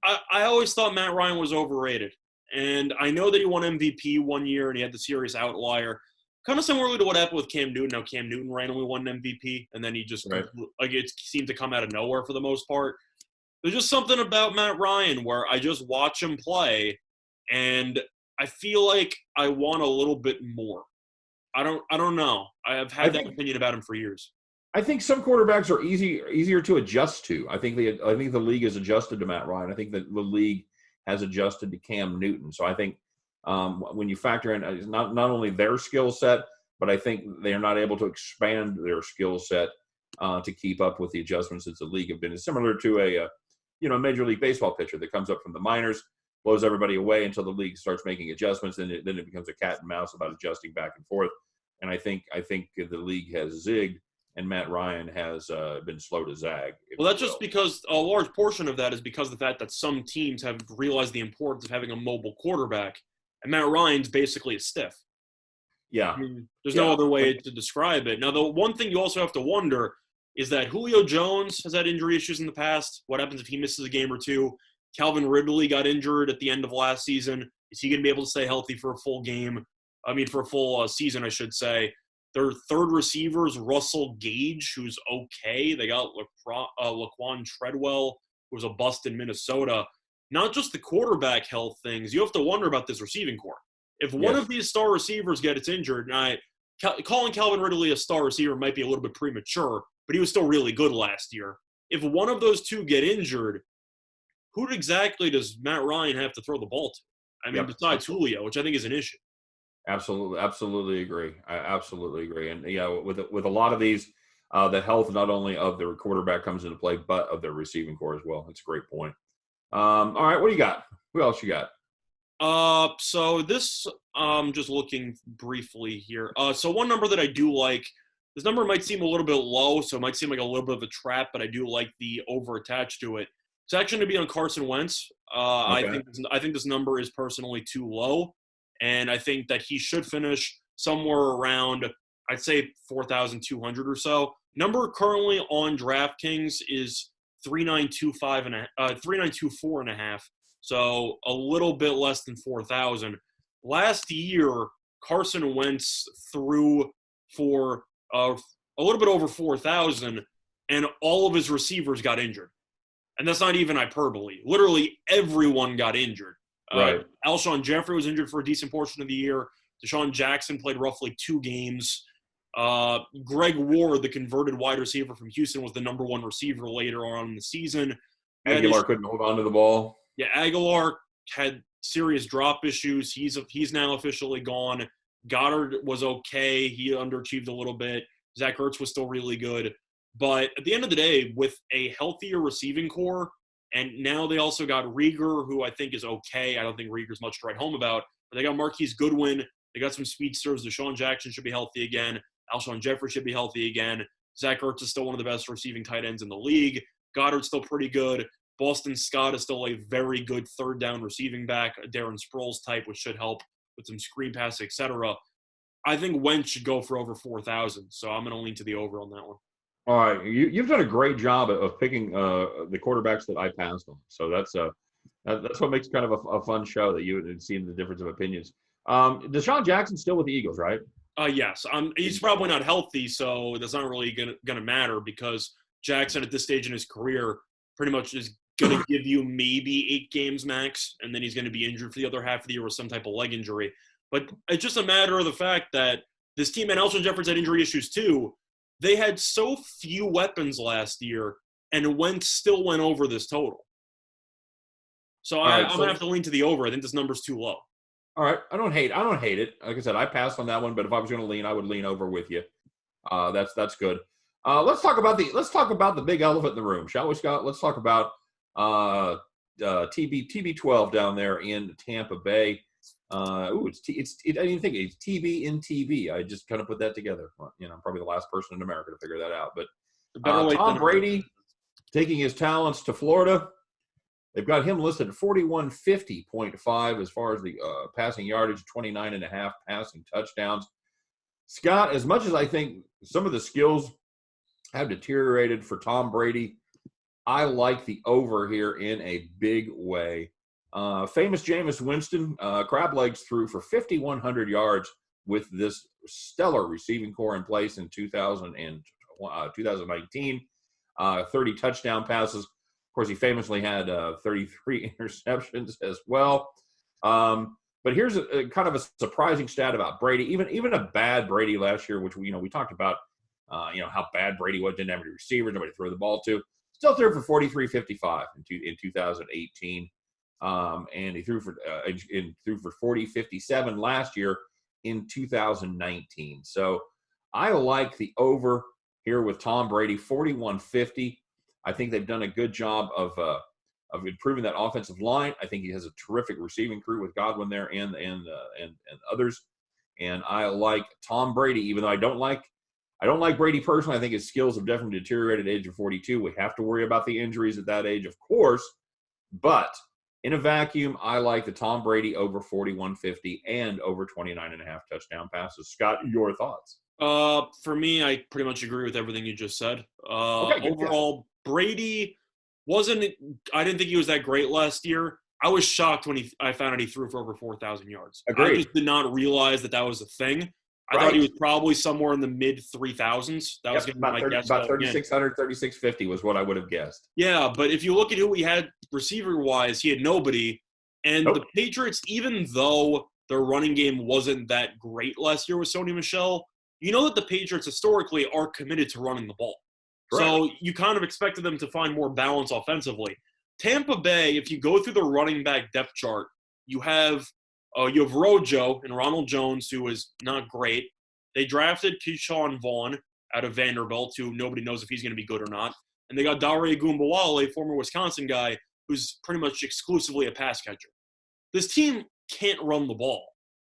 I always thought Matt Ryan was overrated, and I know that he won MVP one year and he had the serious outlier. Kind of similarly to what happened with Cam Newton. Now, Cam Newton randomly won an MVP, and then he just it seemed to come out of nowhere for the most part. There's just something about Matt Ryan where I just watch him play, and I feel like I want a little bit more. I don't know. I've had that opinion about him for years. I think some quarterbacks are easier to adjust to. I think the league has adjusted to Matt Ryan. I think that the league has adjusted to Cam Newton. So I think when you factor in not only their skill set, but I think they are not able to expand their skill set to keep up with the adjustments that the league have been. It's similar to a Major League Baseball pitcher that comes up from the minors, blows everybody away until the league starts making adjustments, then it becomes a cat and mouse about adjusting back and forth. And I think the league has zigged, and Matt Ryan has been slow to zag. Well, that's just because a large portion of that is because of the fact that some teams have realized the importance of having a mobile quarterback, and Matt Ryan's basically a stiff. Yeah. I mean, there's no other way to describe it. Now, the one thing you also have to wonder is that Julio Jones has had injury issues in the past. What happens if he misses a game or 2? Calvin Ridley got injured at the end of last season. Is he going to be able to stay healthy for a full game? For a full season, I should say. Their third receiver is Russell Gage, who's okay. They got Laquan Treadwell, who was a bust in Minnesota. Not just the quarterback health things. You have to wonder about this receiving core. If one of these star receivers gets injured, and calling Calvin Ridley a star receiver might be a little bit premature, but he was still really good last year. If one of those two get injured, who exactly does Matt Ryan have to throw the ball to? Besides Julio, which I think is an issue. Absolutely agree. I absolutely agree. And with a lot of these, the health not only of their quarterback comes into play, but of their receiving core as well. That's a great point. All right, what do you got? Who else you got? So this, just looking briefly here. So one number that I do like, this number might seem a little bit low, so it might seem like a little bit of a trap, but I do like the over attached to it. It's actually going to be on Carson Wentz. Okay. I think this number is personally too low, and I think that he should finish somewhere around, I'd say 4,200 or so. Number currently on DraftKings is 3,925 and 3,924 and a half. So a little bit less than 4,000. Last year, Carson Wentz threw for a little bit over 4,000, and all of his receivers got injured. And that's not even hyperbole. Literally everyone got injured. Right. Alshon Jeffrey was injured for a decent portion of the year. Deshaun Jackson played roughly 2 games. Greg Ward, the converted wide receiver from Houston, was the number 1 receiver later on in the season. Aguilar couldn't hold on to the ball. Yeah, Aguilar had serious drop issues. He's now officially gone. Goddard was okay. He underachieved a little bit. Zach Ertz was still really good. But at the end of the day, with a healthier receiving core, and now they also got Rieger, who I think is okay. I don't think Rieger's much to write home about. But they got Marquise Goodwin. They got some speedsters. Deshaun Jackson should be healthy again. Alshon Jeffrey should be healthy again. Zach Ertz is still one of the best receiving tight ends in the league. Goddard's still pretty good. Boston Scott is still a very good third down receiving back, a Darren Sproles type, which should help with some screen pass, etc. I think Wentz should go for over 4,000, so I'm going to lean to the over on that one. All right, you've done a great job of picking the quarterbacks that I passed on. So that's what makes kind of a fun show, that you had seen the difference of opinions. Deshaun Jackson's still with the Eagles, right? Yes. He's probably not healthy, so that's not really going to matter, because Jackson at this stage in his career pretty much is going to give you maybe 8 games max, and then he's going to be injured for the other half of the year with some type of leg injury. But it's just a matter of the fact that this team, and Alshon Jeffrey had injury issues too, they had so few weapons last year, and Wentz still went over this total. So I'm going to have to lean to the over. I think this number's too low. All right. I don't hate it. Like I said, I passed on that one, but if I was going to lean, I would lean over with you. That's good. Let's talk about the big elephant in the room, shall we, Scott? Let's talk about TB12 down there in Tampa Bay. I didn't think it's TB in TV. I just kind of put that together. Well, I'm probably the last person in America to figure that out. But Tom Brady taking his talents to Florida. They've got him listed at 4150.5 as far as the passing yardage, 29.5 passing touchdowns. Scott, as much as I think some of the skills have deteriorated for Tom Brady, I like the over here in a big way. Famous Jameis Winston, crab legs threw for 5,100 yards with this stellar receiving core in place in 2019. 30 touchdown passes. Of course, he famously had 33 interceptions as well. But here's a kind of a surprising stat about Brady. Even a bad Brady last year, which we talked about, how bad Brady was, didn't have any receivers, nobody to throw the ball to. Still threw for 43.55 in 2018. And he threw for 40.57 last year in 2019. So I like the over here with Tom Brady, 41.50. I think they've done a good job of improving that offensive line. I think he has a terrific receiving crew with Godwin there and others. And I like Tom Brady, even though I don't like Brady personally. I think his skills have definitely deteriorated at the age of 42. We have to worry about the injuries at that age, of course. But in a vacuum, I like the Tom Brady over 41.50 and over 29.5 touchdown passes. Scott, your thoughts? For me, I pretty much agree with everything you just said. Overall, Brady I didn't think he was that great last year. I was shocked when I found out he threw for over 4,000 yards. Agreed. I just did not realize that was a thing. I thought he was probably somewhere in the mid 3,000s. That was going to be my guess. About 3,600, 3,650 was what I would have guessed. Yeah, but if you look at who he had receiver-wise, he had nobody. And the Patriots, even though their running game wasn't that great last year with Sony Michel, you know that the Patriots historically are committed to running the ball. Right. So you kind of expected them to find more balance offensively. Tampa Bay, if you go through the running back depth chart, you have Rojo and Ronald Jones, who is not great. They drafted Keyshawn Vaughn out of Vanderbilt, who nobody knows if he's going to be good or not. And they got Dare Gumbawale, a former Wisconsin guy, who's pretty much exclusively a pass catcher. This team can't run the ball.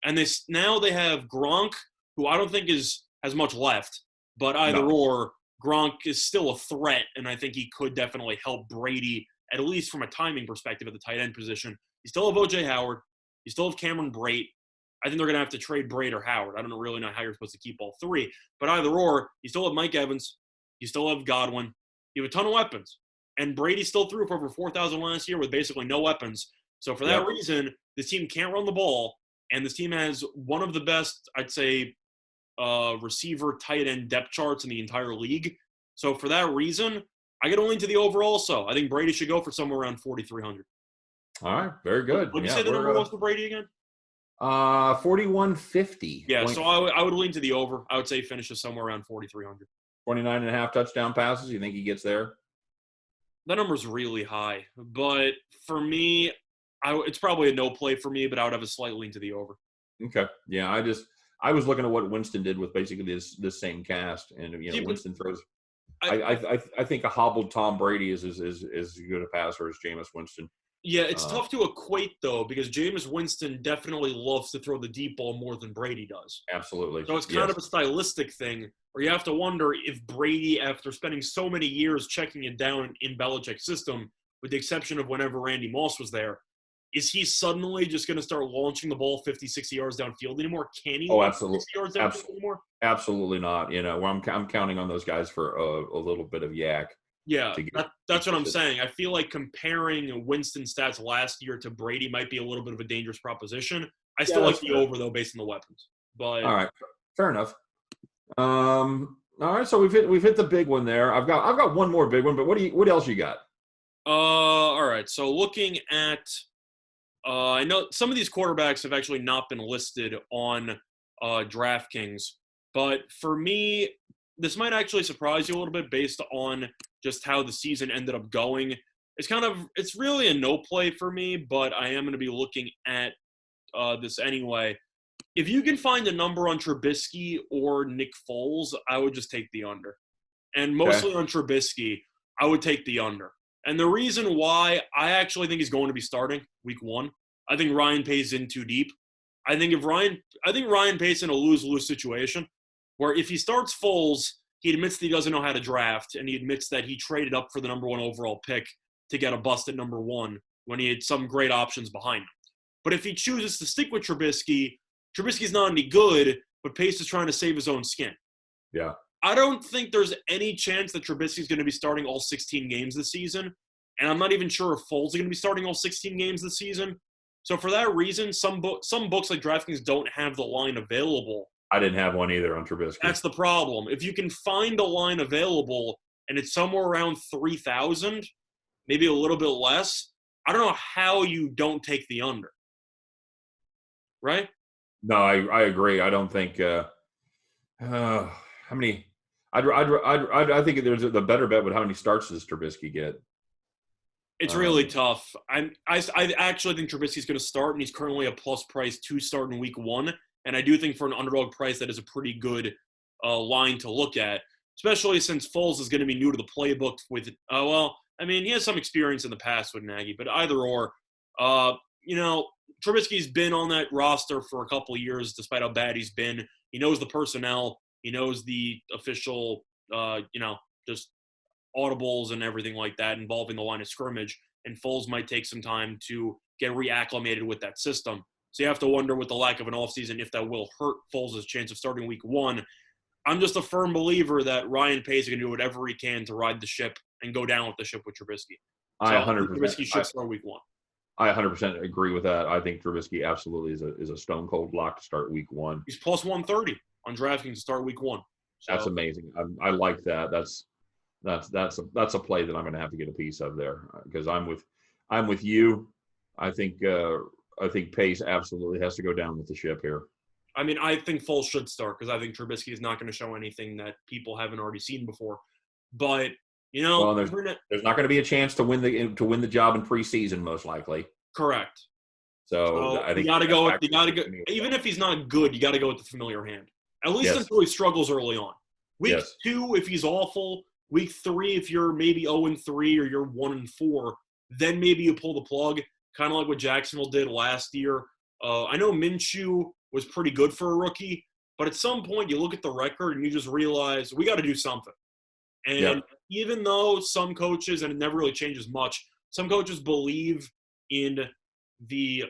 And now they have Gronk, who I don't think has much left, but either or, Gronk is still a threat, and I think he could definitely help Brady, at least from a timing perspective at the tight end position. You still have O.J. Howard. You still have Cameron Brate. I think they're going to have to trade Brate or Howard. I don't really know how you're supposed to keep all three. But either or, you still have Mike Evans. You still have Godwin. You have a ton of weapons. And Brady still threw for over 4,000 last year with basically no weapons. So for that reason, this team can't run the ball, and this team has one of the best, I'd say, receiver tight end depth charts in the entire league. So for that reason, I get only to the over also. I think Brady should go for somewhere around 4,300. All right, very good. What did you say the number was for Brady again? 4,150. Yeah, so I would lean to the over. I would say finishes somewhere around 4,300. 29.5 touchdown passes. You think he gets there? That number's really high. But for me, it's probably a no play for me, but I would have a slight lean to the over. Okay. Yeah, I was looking at what Winston did with basically this same cast, and Winston throws. I think a hobbled Tom Brady is as good a passer as Jameis Winston. Yeah, it's tough to equate though, because Jameis Winston definitely loves to throw the deep ball more than Brady does. Absolutely. So it's kind of a stylistic thing, where you have to wonder if Brady, after spending so many years checking it down in Belichick's system, with the exception of whenever Randy Moss was there, is he suddenly just going to start launching the ball 50, 60 yards downfield anymore? Can he launch 60 yards downfield anymore? Absolutely not. I'm counting on those guys for a little bit of yak. Yeah, that's what I'm saying. I feel like comparing Winston's stats last year to Brady might be a little bit of a dangerous proposition. I still like the over, though, based on the weapons. But all right, fair enough. All right, so we've hit the big one there. I've got one more big one, but what else you got? All right, so looking at I know some of these quarterbacks have actually not been listed on DraftKings, but for me, this might actually surprise you a little bit based on just how the season ended up going. It's really a no play for me, but I am going to be looking at this anyway. If you can find a number on Trubisky or Nick Foles, I would just take the under. And mostly on Trubisky, I would take the under. And the reason why I actually think he's going to be starting week 1, I think Ryan Pace's in too deep. I think Ryan Pace's in a lose-lose situation where if he starts Foles, he admits that he doesn't know how to draft, and he admits that he traded up for the number 1 overall pick to get a bust at number 1 when he had some great options behind him. But if he chooses to stick with Trubisky, Trubisky's not any good, but Pace is trying to save his own skin. Yeah. I don't think there's any chance that Trubisky's going to be starting all 16 games this season, and I'm not even sure if Foles is going to be starting all 16 games this season. So for that reason, some books like DraftKings don't have the line available. I didn't have one either on Trubisky. That's the problem. If you can find a line available and it's somewhere around 3,000, maybe a little bit less, I don't know how you don't take the under. Right? No, I agree. I don't think how many. I think there's the better bet with how many starts does Trubisky get. It's really tough. I actually think Trubisky's going to start, and he's currently a plus price to start in week 1. And I do think for an underdog price, that is a pretty good line to look at, especially since Foles is going to be new to the playbook with, he has some experience in the past with Nagy, but either or, Trubisky's been on that roster for a couple of years, despite how bad he's been. He knows the personnel. He knows the official, just audibles and everything like that involving the line of scrimmage. And Foles might take some time to get reacclimated with that system. So you have to wonder with the lack of an offseason if that will hurt Foles' chance of starting week 1. I'm just a firm believer that Ryan Pace is going to do whatever he can to ride the ship and go down with the ship with Trubisky. I 100%. Trubisky should start week 1. I 100% agree with that. I think Trubisky absolutely is a stone cold lock to start week 1. He's plus 130 on DraftKings to start week 1. So, that's amazing. I like that. That's a play that I'm going to have to get a piece of there because I'm with you. I think Pace absolutely has to go down with the ship here. I mean, I think Foles should start because I think Trubisky is not going to show anything that people haven't already seen before. But there's not going to be a chance to win the job in preseason, most likely. Correct. So I think you got to go. Even if he's not good, you got to go with the familiar hand. At least until he struggles early on. Week 2, if he's awful. Week 3, if you're maybe 0-3 or you're 1-4, then maybe you pull the plug, kind of like what Jacksonville did last year. I know Minshew was pretty good for a rookie, but at some point you look at the record and you just realize we got to do something. And Yep. even though some coaches, and it never really changes much, some coaches believe in the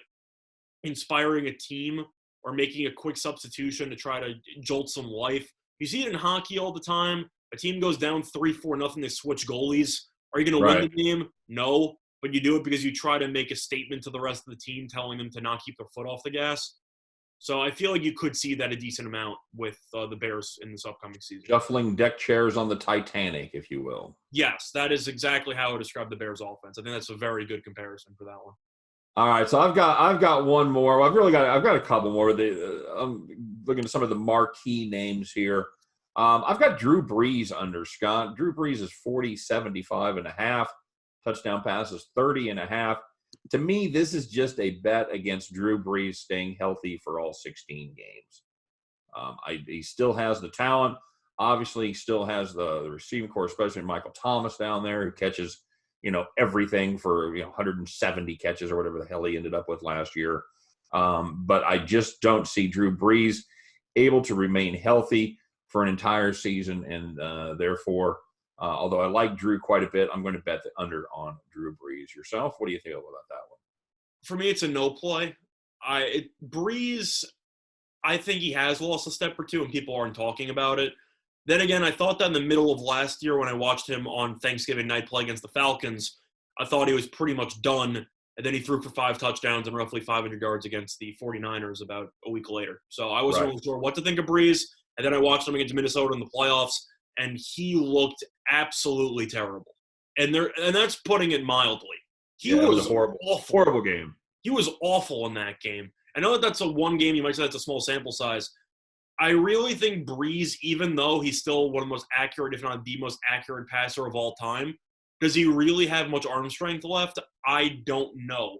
inspiring a team or making a quick substitution to try to jolt some life. You see it in hockey all the time. A team goes down 3-4 nothing, they switch goalies. Are you going to win Right. the game? No, but you do it because you try to make a statement to the rest of the team telling them to not keep their foot off the gas. So I feel like you could see that a decent amount with the Bears in this upcoming season. Shuffling deck chairs on the Titanic, if you will. Yes, that is exactly how I would describe the Bears offense. I think that's a very good comparison for that one. All right, so I've got one more. Well, I've got a couple more. I'm looking at some of the marquee names here. I've got Drew Brees under, Scott. Drew Brees is 40-75.5. Touchdown passes 30.5. To me, this is just a bet against Drew Brees staying healthy for all 16 games. He still has the talent. Obviously, he still has the receiving core, especially Michael Thomas down there, who catches everything for 170 catches or whatever the hell he ended up with last year. But I just don't see Drew Brees able to remain healthy for an entire season, and therefore, although I like Drew quite a bit, I'm going to bet the under on Drew Brees. Yourself, what do you think about that one? For me, it's a no play. Brees, I think he has lost a step or two, and people aren't talking about it. Then again, I thought that in the middle of last year when I watched him on Thanksgiving night play against the Falcons, I thought he was pretty much done. And then he threw for 5 touchdowns and roughly 500 yards against the 49ers about a week later. So I wasn't really sure what to think of Brees. And then I watched him against Minnesota in the playoffs, and he looked absolutely terrible. And that's putting it mildly. He was horrible, awful. horrible game. He was awful in that game. I know that that's a one game. You might say that's a small sample size. I really think Brees, even though he's still one of the most accurate, if not the most accurate passer of all time, does he really have much arm strength left? I don't know.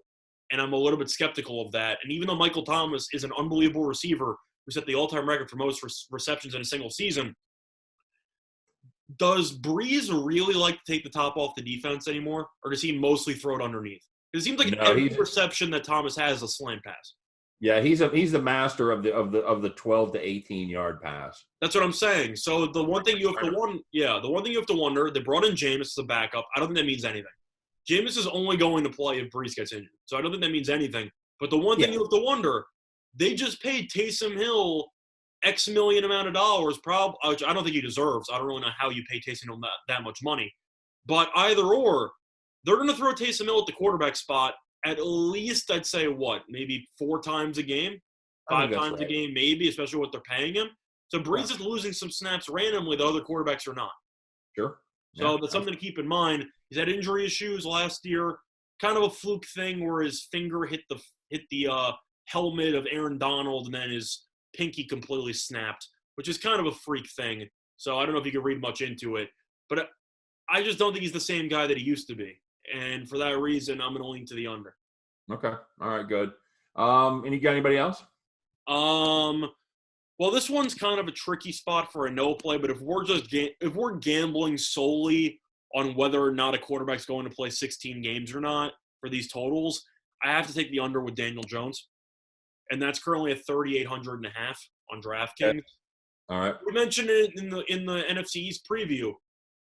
And I'm a little bit skeptical of that. And even though Michael Thomas is an unbelievable receiver who set the all-time record for most receptions in a single season, does Brees really like to take the top off the defense anymore? Or does he mostly throw it underneath? Because it seems like every reception that Thomas has is a slant pass. Yeah, he's the master of the 12 to 18 yard pass. That's what I'm saying. So the one thing you have to wonder, they brought in Jameis as a backup. I don't think that means anything. Jameis is only going to play if Brees gets injured. So I don't think that means anything. But the one thing you have to wonder, they just paid Taysom Hill X million amount of dollars, which I don't think he deserves. I don't really know how you pay Taysom Hill that much money. But either or, they're going to throw Taysom Hill at the quarterback spot at least, I'd say, maybe 4 times a game, 5 times a game, maybe, especially what they're paying him. So Brees is losing some snaps randomly. The other quarterbacks are not. Sure. So that's something to keep in mind. He's had injury issues last year, kind of a fluke thing where his finger hit the helmet of Aaron Donald, and then his pinky completely snapped, which is kind of a freak thing. So I don't know if you can read much into it, but I just don't think he's the same guy that he used to be. And for that reason, I'm going to lean to the under. Okay. All right, good. And you got anybody else? Well, this one's kind of a tricky spot for a no play, but if we're gambling solely on whether or not a quarterback's going to play 16 games or not for these totals, I have to take the under with Daniel Jones. And that's currently at 3,800.5 on DraftKings. Okay. All right. We mentioned it in the NFC East preview.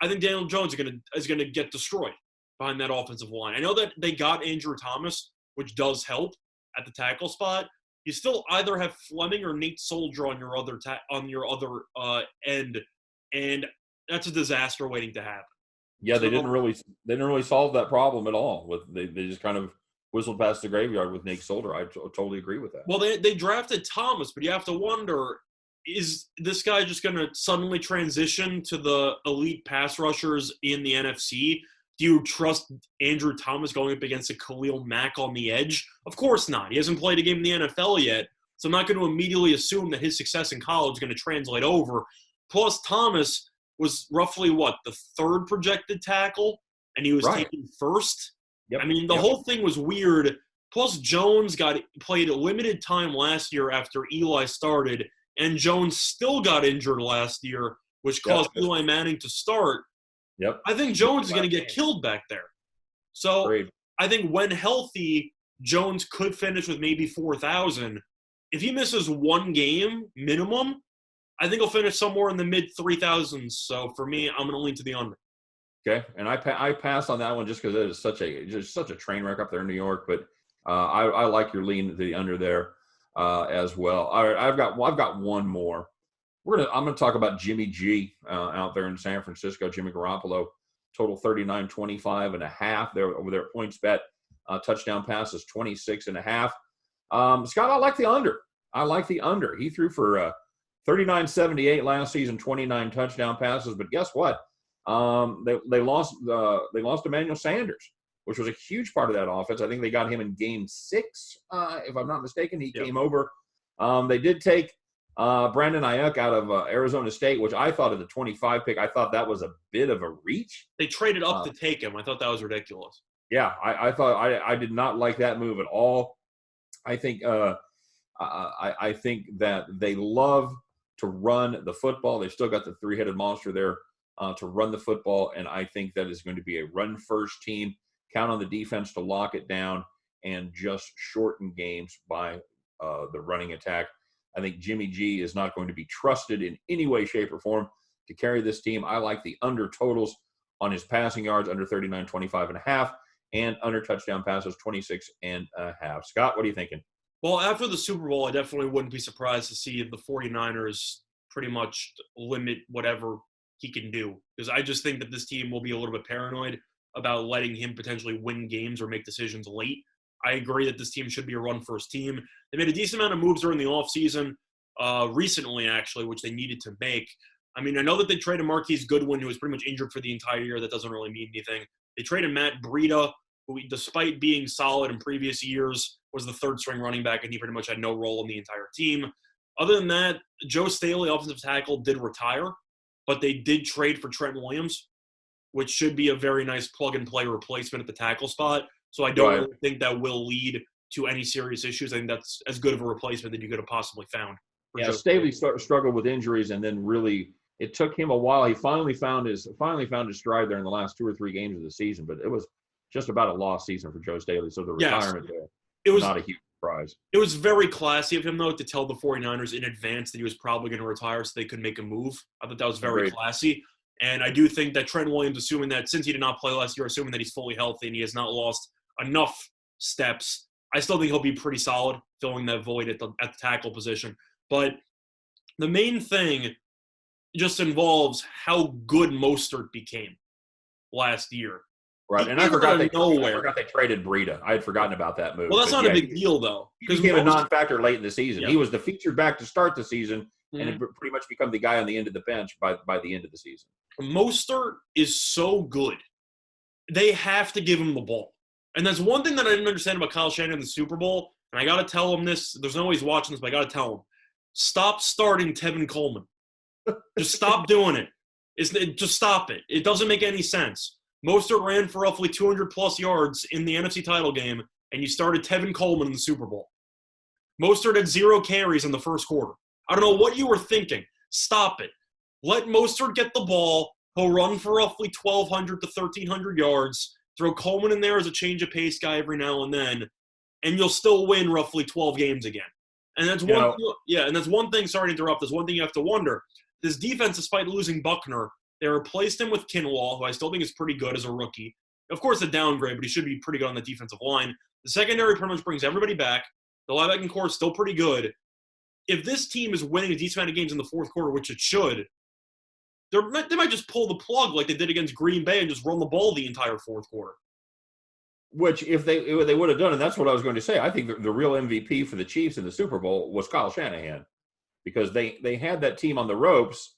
I think Daniel Jones is gonna get destroyed behind that offensive line. I know that they got Andrew Thomas, which does help at the tackle spot. You still either have Fleming or Nate Soldier on your other end, and that's a disaster waiting to happen. Yeah, they didn't really solve that problem at all. They just kind of whistled past the graveyard with Nate Soldier. I totally agree with that. Well, they drafted Thomas, but you have to wonder, is this guy just going to suddenly transition to the elite pass rushers in the NFC? Do you trust Andrew Thomas going up against a Khalil Mack on the edge? Of course not. He hasn't played a game in the NFL yet, so I'm not going to immediately assume that his success in college is going to translate over. Plus, Thomas was roughly, the 3rd projected tackle, and he was taken 1st? Yep. I mean, the whole thing was weird. Plus, Jones played a limited time last year after Eli started, and Jones still got injured last year, which caused Eli Manning to start. Yep. I think Jones is going to get killed back there. So I think when healthy, Jones could finish with maybe 4,000. If he misses one game minimum, I think he'll finish somewhere in the mid 3,000s. So for me, I'm going to lean to the under. Okay, and I passed on that one just because it is such a train wreck up there in New York. But I like your lean to the under there as well. All right, I've got one more. I'm gonna talk about Jimmy G out there in San Francisco. Jimmy Garoppolo, total 39.25.5. They're over there at PointsBet. Touchdown passes 26.5. Scott, I like the under. He threw for 39.78 last season, 29 touchdown passes. But guess what? They lost Emmanuel Sanders, which was a huge part of that offense. I think they got him in game 6, if I'm not mistaken. He came over. They did take Brandon Ayuk out of Arizona State, which I thought of the 25 pick. I thought that was a bit of a reach. They traded up to take him. I thought that was ridiculous. Yeah, I thought I did not like that move at all. I think I think that they love to run the football. They've still got the three-headed monster there to run the football, and I think that is going to be a run-first team. Count on the defense to lock it down and just shorten games by the running attack. I think Jimmy G is not going to be trusted in any way, shape, or form to carry this team. I like the under totals on his passing yards, under 39.25.5, and under touchdown passes, 26.5. Scott, what are you thinking? Well, after the Super Bowl, I definitely wouldn't be surprised to see the 49ers pretty much limit whatever he can do. Because I just think that this team will be a little bit paranoid about letting him potentially win games or make decisions late. I agree that this team should be a run-first team. They made a decent amount of moves during the offseason, recently actually, which they needed to make. I mean, I know that they traded Marquise Goodwin, who was pretty much injured for the entire year. That doesn't really mean anything. They traded Matt Breida, who, despite being solid in previous years, was the third-string running back, and he pretty much had no role in the entire team. Other than that, Joe Staley, offensive tackle, did retire, but they did trade for Trent Williams, which should be a very nice plug-and-play replacement at the tackle spot. So I don't really think that will lead to any serious issues. I think that's as good of a replacement that you could have possibly found. Yeah, Staley struggled with injuries, and then really it took him a while. He finally found his stride there in the last 2 or 3 games of the season, but it was just about a lost season for Joe Staley. So the retirement there was not a huge surprise. It was very classy of him, though, to tell the 49ers in advance that he was probably going to retire so they could make a move. I thought that was very classy. And I do think that Trent Williams, assuming that since he did not play last year, assuming that he's fully healthy and he has not lost enough steps, I still think he'll be pretty solid filling that void at the tackle position. But the main thing just involves how good Mostert became last year. Right, and I forgot they traded Breida. I had forgotten about that move. Well, that's not a big deal, though. He became a non-factor late in the season. Yeah. He was the featured back to start the season, and had pretty much become the guy on the end of the bench by the end of the season. Mostert is so good. They have to give him the ball. And that's one thing that I didn't understand about Kyle Shanahan in the Super Bowl, and I got to tell him this. There's no way he's watching this, but I got to tell him. Stop starting Tevin Coleman. Just stop doing it. Just stop it. It doesn't make any sense. Mostert ran for roughly 200-plus yards in the NFC title game, and you started Tevin Coleman in the Super Bowl. Mostert had 0 carries in the first quarter. I don't know what you were thinking. Stop it. Let Mostert get the ball. He'll run for roughly 1,200 to 1,300 yards. Throw Coleman in there as a change of pace guy every now and then, and you'll still win roughly 12 games again. And that's one thing, sorry to interrupt, there's one thing you have to wonder. This defense, despite losing Buckner, they replaced him with Kinlaw, who I still think is pretty good as a rookie. Of course, a downgrade, but he should be pretty good on the defensive line. The secondary pretty much brings everybody back. The linebacking core is still pretty good. If this team is winning a decent amount of games in the fourth quarter, which it should, they might just pull the plug like they did against Green Bay and just run the ball the entire fourth quarter. Which, if they would have done, and that's what I was going to say, I think the real MVP for the Chiefs in the Super Bowl was Kyle Shanahan, because they had that team on the ropes.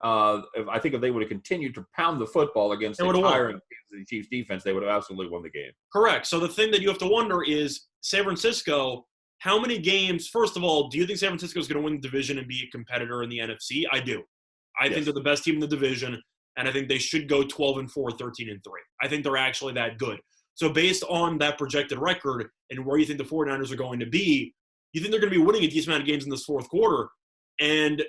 I think if they would have continued to pound the football against the entire Chiefs defense, they would have absolutely won the game. Correct. So the thing that you have to wonder is San Francisco, how many games, first of all, do you think San Francisco is going to win the division and be a competitor in the NFC? I do. I think they're the best team in the division, and I think they should go 12-4, 13-3. I think they're actually that good. So based on that projected record and where you think the 49ers are going to be, you think they're going to be winning a decent amount of games in this fourth quarter. And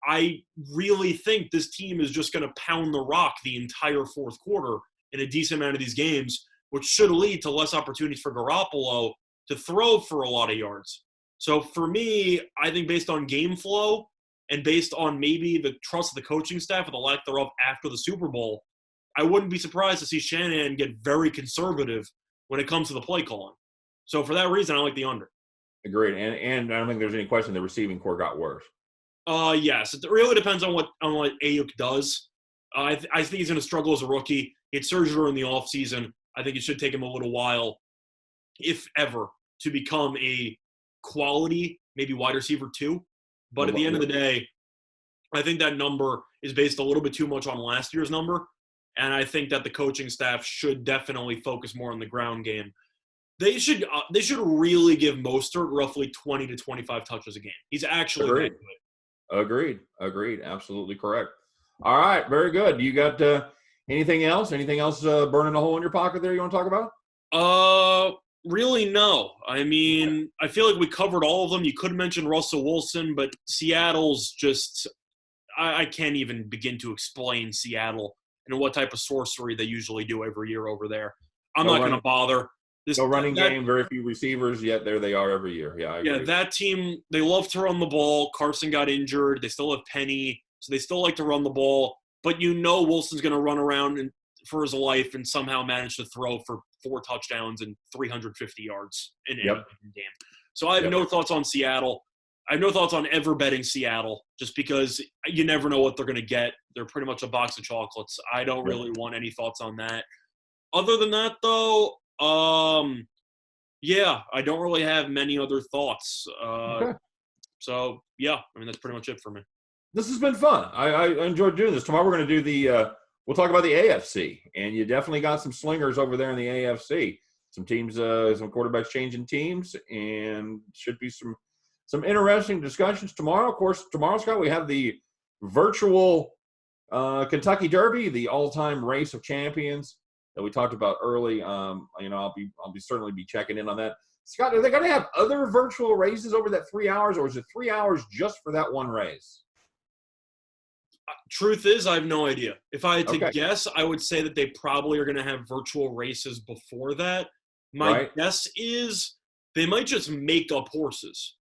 I really think this team is just going to pound the rock the entire fourth quarter in a decent amount of these games, which should lead to less opportunities for Garoppolo to throw for a lot of yards. So for me, I think based on game flow and based on maybe the trust of the coaching staff or the lack thereof after the Super Bowl, I wouldn't be surprised to see Shanahan get very conservative when it comes to the play calling. So for that reason, I like the under. Agreed. And I don't think there's any question the receiving core got worse. Yes. It really depends on what Ayuk does. I think he's going to struggle as a rookie. He had surgery during the offseason. I think it should take him a little while, if ever, to become a quality, maybe wide receiver 2. But at the end of the day, I think that number is based a little bit too much on last year's number. And I think that the coaching staff should definitely focus more on the ground game. They should really give Mostert roughly 20 to 25 touches a game. He's actually that good. Agreed. Absolutely correct. All right. Very good. You got anything else? Anything else burning a hole in your pocket there you want to talk about? Really, no. I mean, I feel like we covered all of them. You could mention Russell Wilson, but Seattle's just – I can't even begin to explain Seattle and what type of sorcery they usually do every year over there. I'm not going to bother. No running game, very few receivers, yet there they are every year. Yeah, I agree. Yeah, that team, they love to run the ball. Carson got injured. They still have Penny, so they still like to run the ball. But Wilson's going to run around for his life and somehow manage to throw for 4 touchdowns and 350 yards in a game. So I have no thoughts on Seattle. I have no thoughts on ever betting Seattle just because you never know what they're going to get. They're pretty much a box of chocolates. I don't really want any thoughts on that. Other than that, though, I don't really have many other thoughts. So, yeah, I mean, that's pretty much it for me. This has been fun. I enjoyed doing this. Tomorrow we're going to do we'll talk about the AFC. And you definitely got some slingers over there in the AFC. Some teams, some quarterbacks changing teams, and should be some interesting discussions tomorrow. Of course, tomorrow, Scott, we have the virtual Kentucky Derby, the all-time race of champions that we talked about early. I'll be certainly be checking in on that. Scott, are they going to have other virtual races over that 3 hours, or is it 3 hours just for that one race? Truth is, I have no idea. If I had to guess, I would say that they probably are going to have virtual races before that. My guess is they might just make up horses.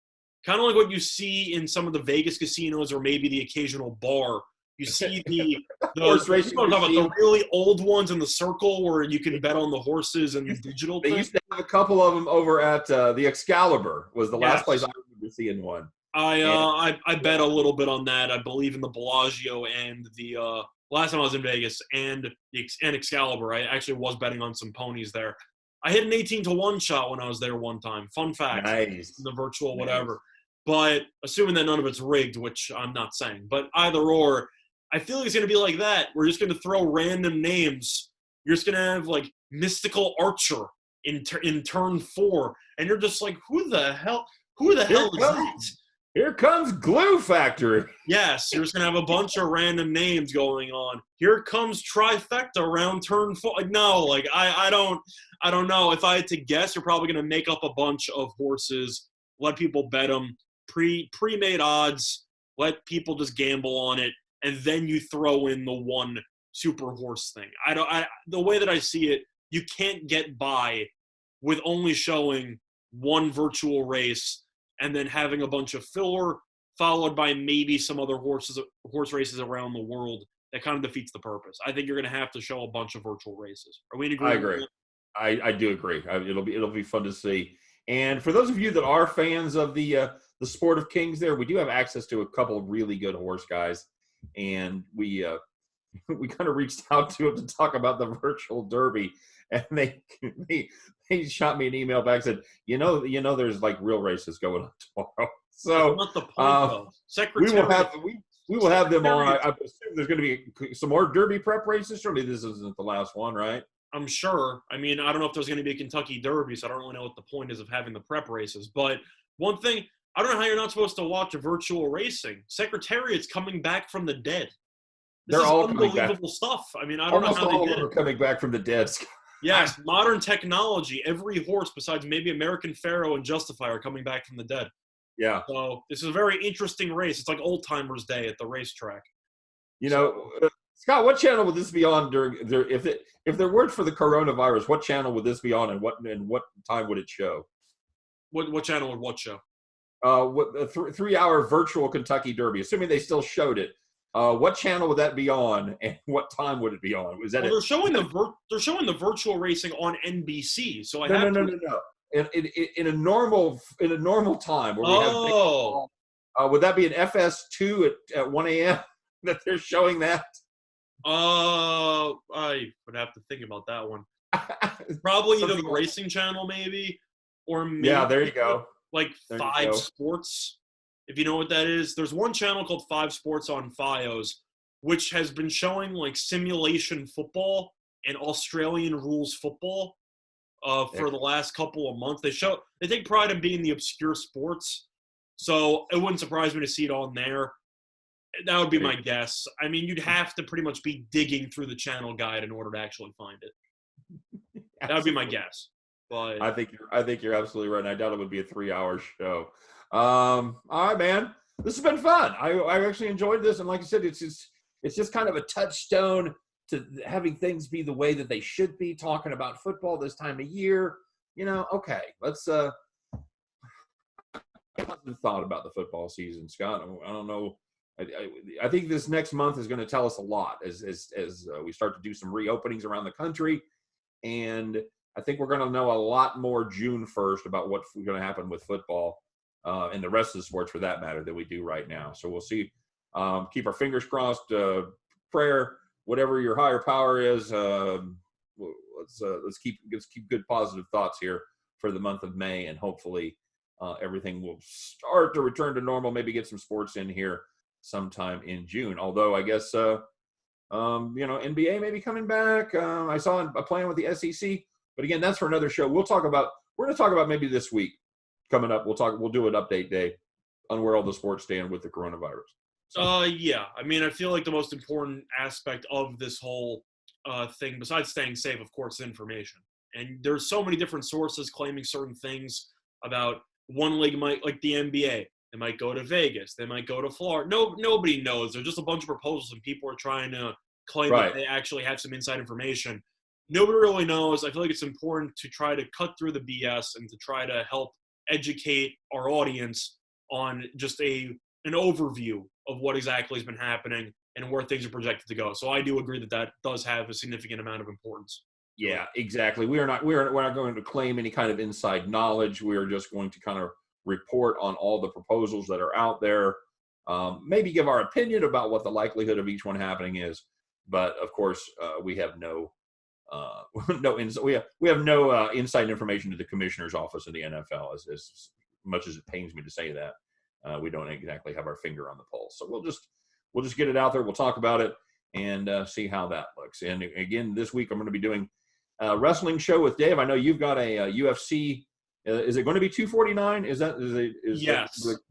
Kind of like what you see in some of the Vegas casinos or maybe the occasional bar. You see the horse racing. The really old ones in the circle where you can bet on the horses and the digital They used to have a couple of them over at the Excalibur was the last place I remember seeing one. I bet a little bit on that. I believe in the Bellagio and the last time I was in Vegas and Excalibur. I actually was betting on some ponies there. I hit an 18-1 shot when I was there one time. Fun fact. Nice. The virtual whatever. But assuming that none of it's rigged, which I'm not saying. But either or, I feel like it's going to be like that. We're just going to throw random names. You're just going to have, like, Mystical Archer in turn 4. And you're just like, who the hell is that? Here comes Glue Factory. Yes, you're just going to have a bunch of random names going on. Here comes Trifecta around turn 4. Like, no, like, I don't know. If I had to guess, you're probably going to make up a bunch of horses, let people bet them, pre-made odds, let people just gamble on it, and then you throw in the one super horse thing. The way that I see it, you can't get by with only showing one virtual race and then having a bunch of filler followed by maybe some other horse races around the world. That kind of defeats the purpose. I think you're going to have to show a bunch of virtual races. Are we in agreement? I agree. I do agree. It'll be fun to see. And for those of you that are fans of the Sport of Kings, there we do have access to a couple of really good horse guys, and we kind of reached out to them to talk about the virtual Derby, and they shot me an email back and said, there's like real races going on tomorrow. So that's not the point, though. we will have them on. I assume there's going to be some more Derby prep races. Surely this isn't the last one, right? I'm sure. I mean, I don't know if there's going to be a Kentucky Derby, so I don't really know what the point is of having the prep races. But one thing, I don't know how you're not supposed to watch a virtual racing. Secretariat's coming back from the dead. This is all unbelievable stuff. I mean, I don't know how they did it. Are coming back from the dead. Yes, modern technology. Every horse besides maybe American Pharaoh and Justify are coming back from the dead. Yeah. So this is a very interesting race. It's like Old Timers Day at the racetrack. Scott, what channel would this be on if there weren't for the coronavirus? What channel would this be on, and what time would it show? What channel would what show? What a 3-hour virtual Kentucky Derby, assuming they still showed it. What channel would that be on, and what time would it be on? Was that Well, it? they're showing the virtual racing on NBC, so I No, have no, no, to. no, no. In a normal time where we have Oh, baseball, would that be an FS2 at 1 a.m. that they're showing that? I would have to think about that one. Probably either the racing channel, maybe, or maybe Yeah, there you go. like There you Five go. Sports, if you know what that is. There's one channel called Five Sports on FiOS, which has been showing like simulation football and Australian rules football for the last couple of months. They take pride in being the obscure sports, so it wouldn't surprise me to see it on there. That would be my guess. I mean, you'd have to pretty much be digging through the channel guide in order to actually find it. That would be my guess. But I think you're absolutely right. And I doubt it would be a 3-hour show. All right, man. This has been fun. I actually enjoyed this, and like I said, it's just kind of a touchstone to having things be the way that they should be. Talking about football this time of year, Okay, let's. I haven't thought about the football season, Scott. I don't know. I think this next month is going to tell us a lot as we start to do some reopenings around the country, and I think we're going to know a lot more June 1st about what's going to happen with football and the rest of the sports, for that matter, than we do right now. So we'll see. Keep our fingers crossed. Prayer, whatever your higher power is. Let's keep good positive thoughts here for the month of May, and hopefully everything will start to return to normal. Maybe get some sports in here sometime in June. Although I guess NBA may be coming back. I saw a plan with the SEC, but again, that's for another show. We're going to talk about maybe this week coming up. We'll do an update day on where all the sports stand with the coronavirus. Yeah. I mean, I feel like the most important aspect of this whole thing, besides staying safe, of course, is information. And there's so many different sources claiming certain things about one league, like the NBA. They might go to Vegas. They might go to Florida. Nobody knows. There's just a bunch of proposals, and people are trying to claim that they actually have some inside information. Nobody really knows. I feel like it's important to try to cut through the BS and to try to help educate our audience on just an overview of what exactly has been happening and where things are projected to go. So I do agree that does have a significant amount of importance. Yeah, exactly. We're not going to claim any kind of inside knowledge. We are just going to kind of report on all the proposals that are out there. Maybe give our opinion about what the likelihood of each one happening is. But of course, we have no inside information to the commissioner's office in the NFL. As much as it pains me to say that, we don't exactly have our finger on the pulse. So we'll just get it out there. We'll talk about it and see how that looks. And again, this week I'm going to be doing a wrestling show with Dave. I know you've got a UFC. Is it going to be 249? Yes.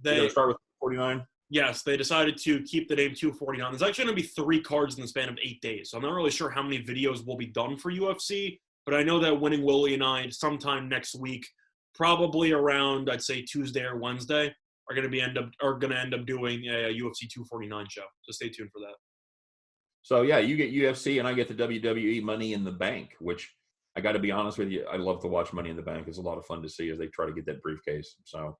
They start with 49. Yes, they decided to keep the name 249. There's actually going to be 3 cards in the span of 8 days. So I'm not really sure how many videos will be done for UFC, but I know that Winning Willie and I, sometime next week, probably around, I'd say Tuesday or Wednesday, are going to end up doing a UFC 249 show. So stay tuned for that. So yeah, you get UFC and I get the WWE Money in the Bank, which I got to be honest with you, I love to watch Money in the Bank. It's a lot of fun to see as they try to get that briefcase. So,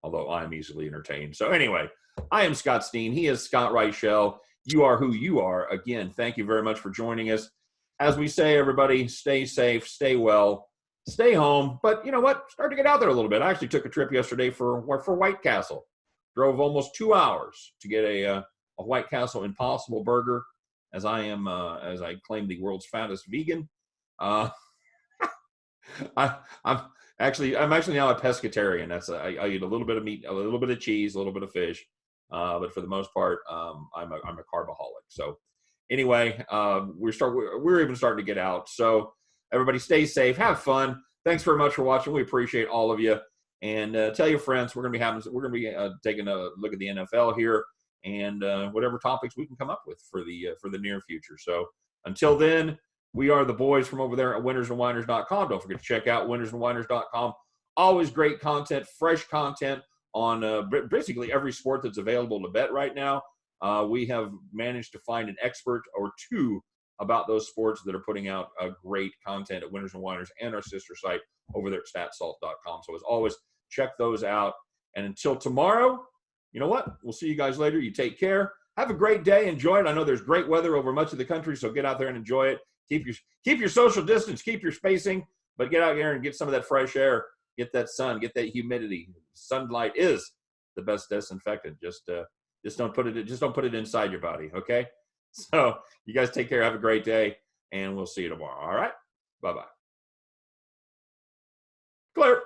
although I'm easily entertained. So anyway, I am Scott Steen. He is Scott Reichel. You are who you are. Again, thank you very much for joining us. As we say, everybody, stay safe, stay well, stay home. But you know what? Start to get out there a little bit. I actually took a trip yesterday for White Castle. Drove almost 2 hours to get a White Castle Impossible Burger, as I claim the world's fattest vegan. I'm actually now a pescatarian. I eat a little bit of meat, a little bit of cheese, a little bit of fish, but for the most part, I'm a carboholic. So anyway, we're even starting to get out. So everybody, stay safe, have fun. Thanks very much for watching. We appreciate all of you, and tell your friends. We're going to be taking a look at the NFL here and whatever topics we can come up with for the near future. So until then. We are the boys from over there at winnersandwiners.com. Don't forget to check out winnersandwiners.com. Always great content, fresh content on basically every sport that's available to bet right now. We have managed to find an expert or two about those sports that are putting out great content at Winners and Winers and our sister site over there at statsalt.com. So as always, check those out. And until tomorrow, you know what? We'll see you guys later. You take care. Have a great day. Enjoy it. I know there's great weather over much of the country, so get out there and enjoy it. Keep your social distance, keep your spacing, but get out here and get some of that fresh air, get that sun, get that humidity. Sunlight is the best disinfectant. Just don't put it inside your body, okay? So you guys take care. Have a great day, and we'll see you tomorrow. All right? Bye-bye. Clear.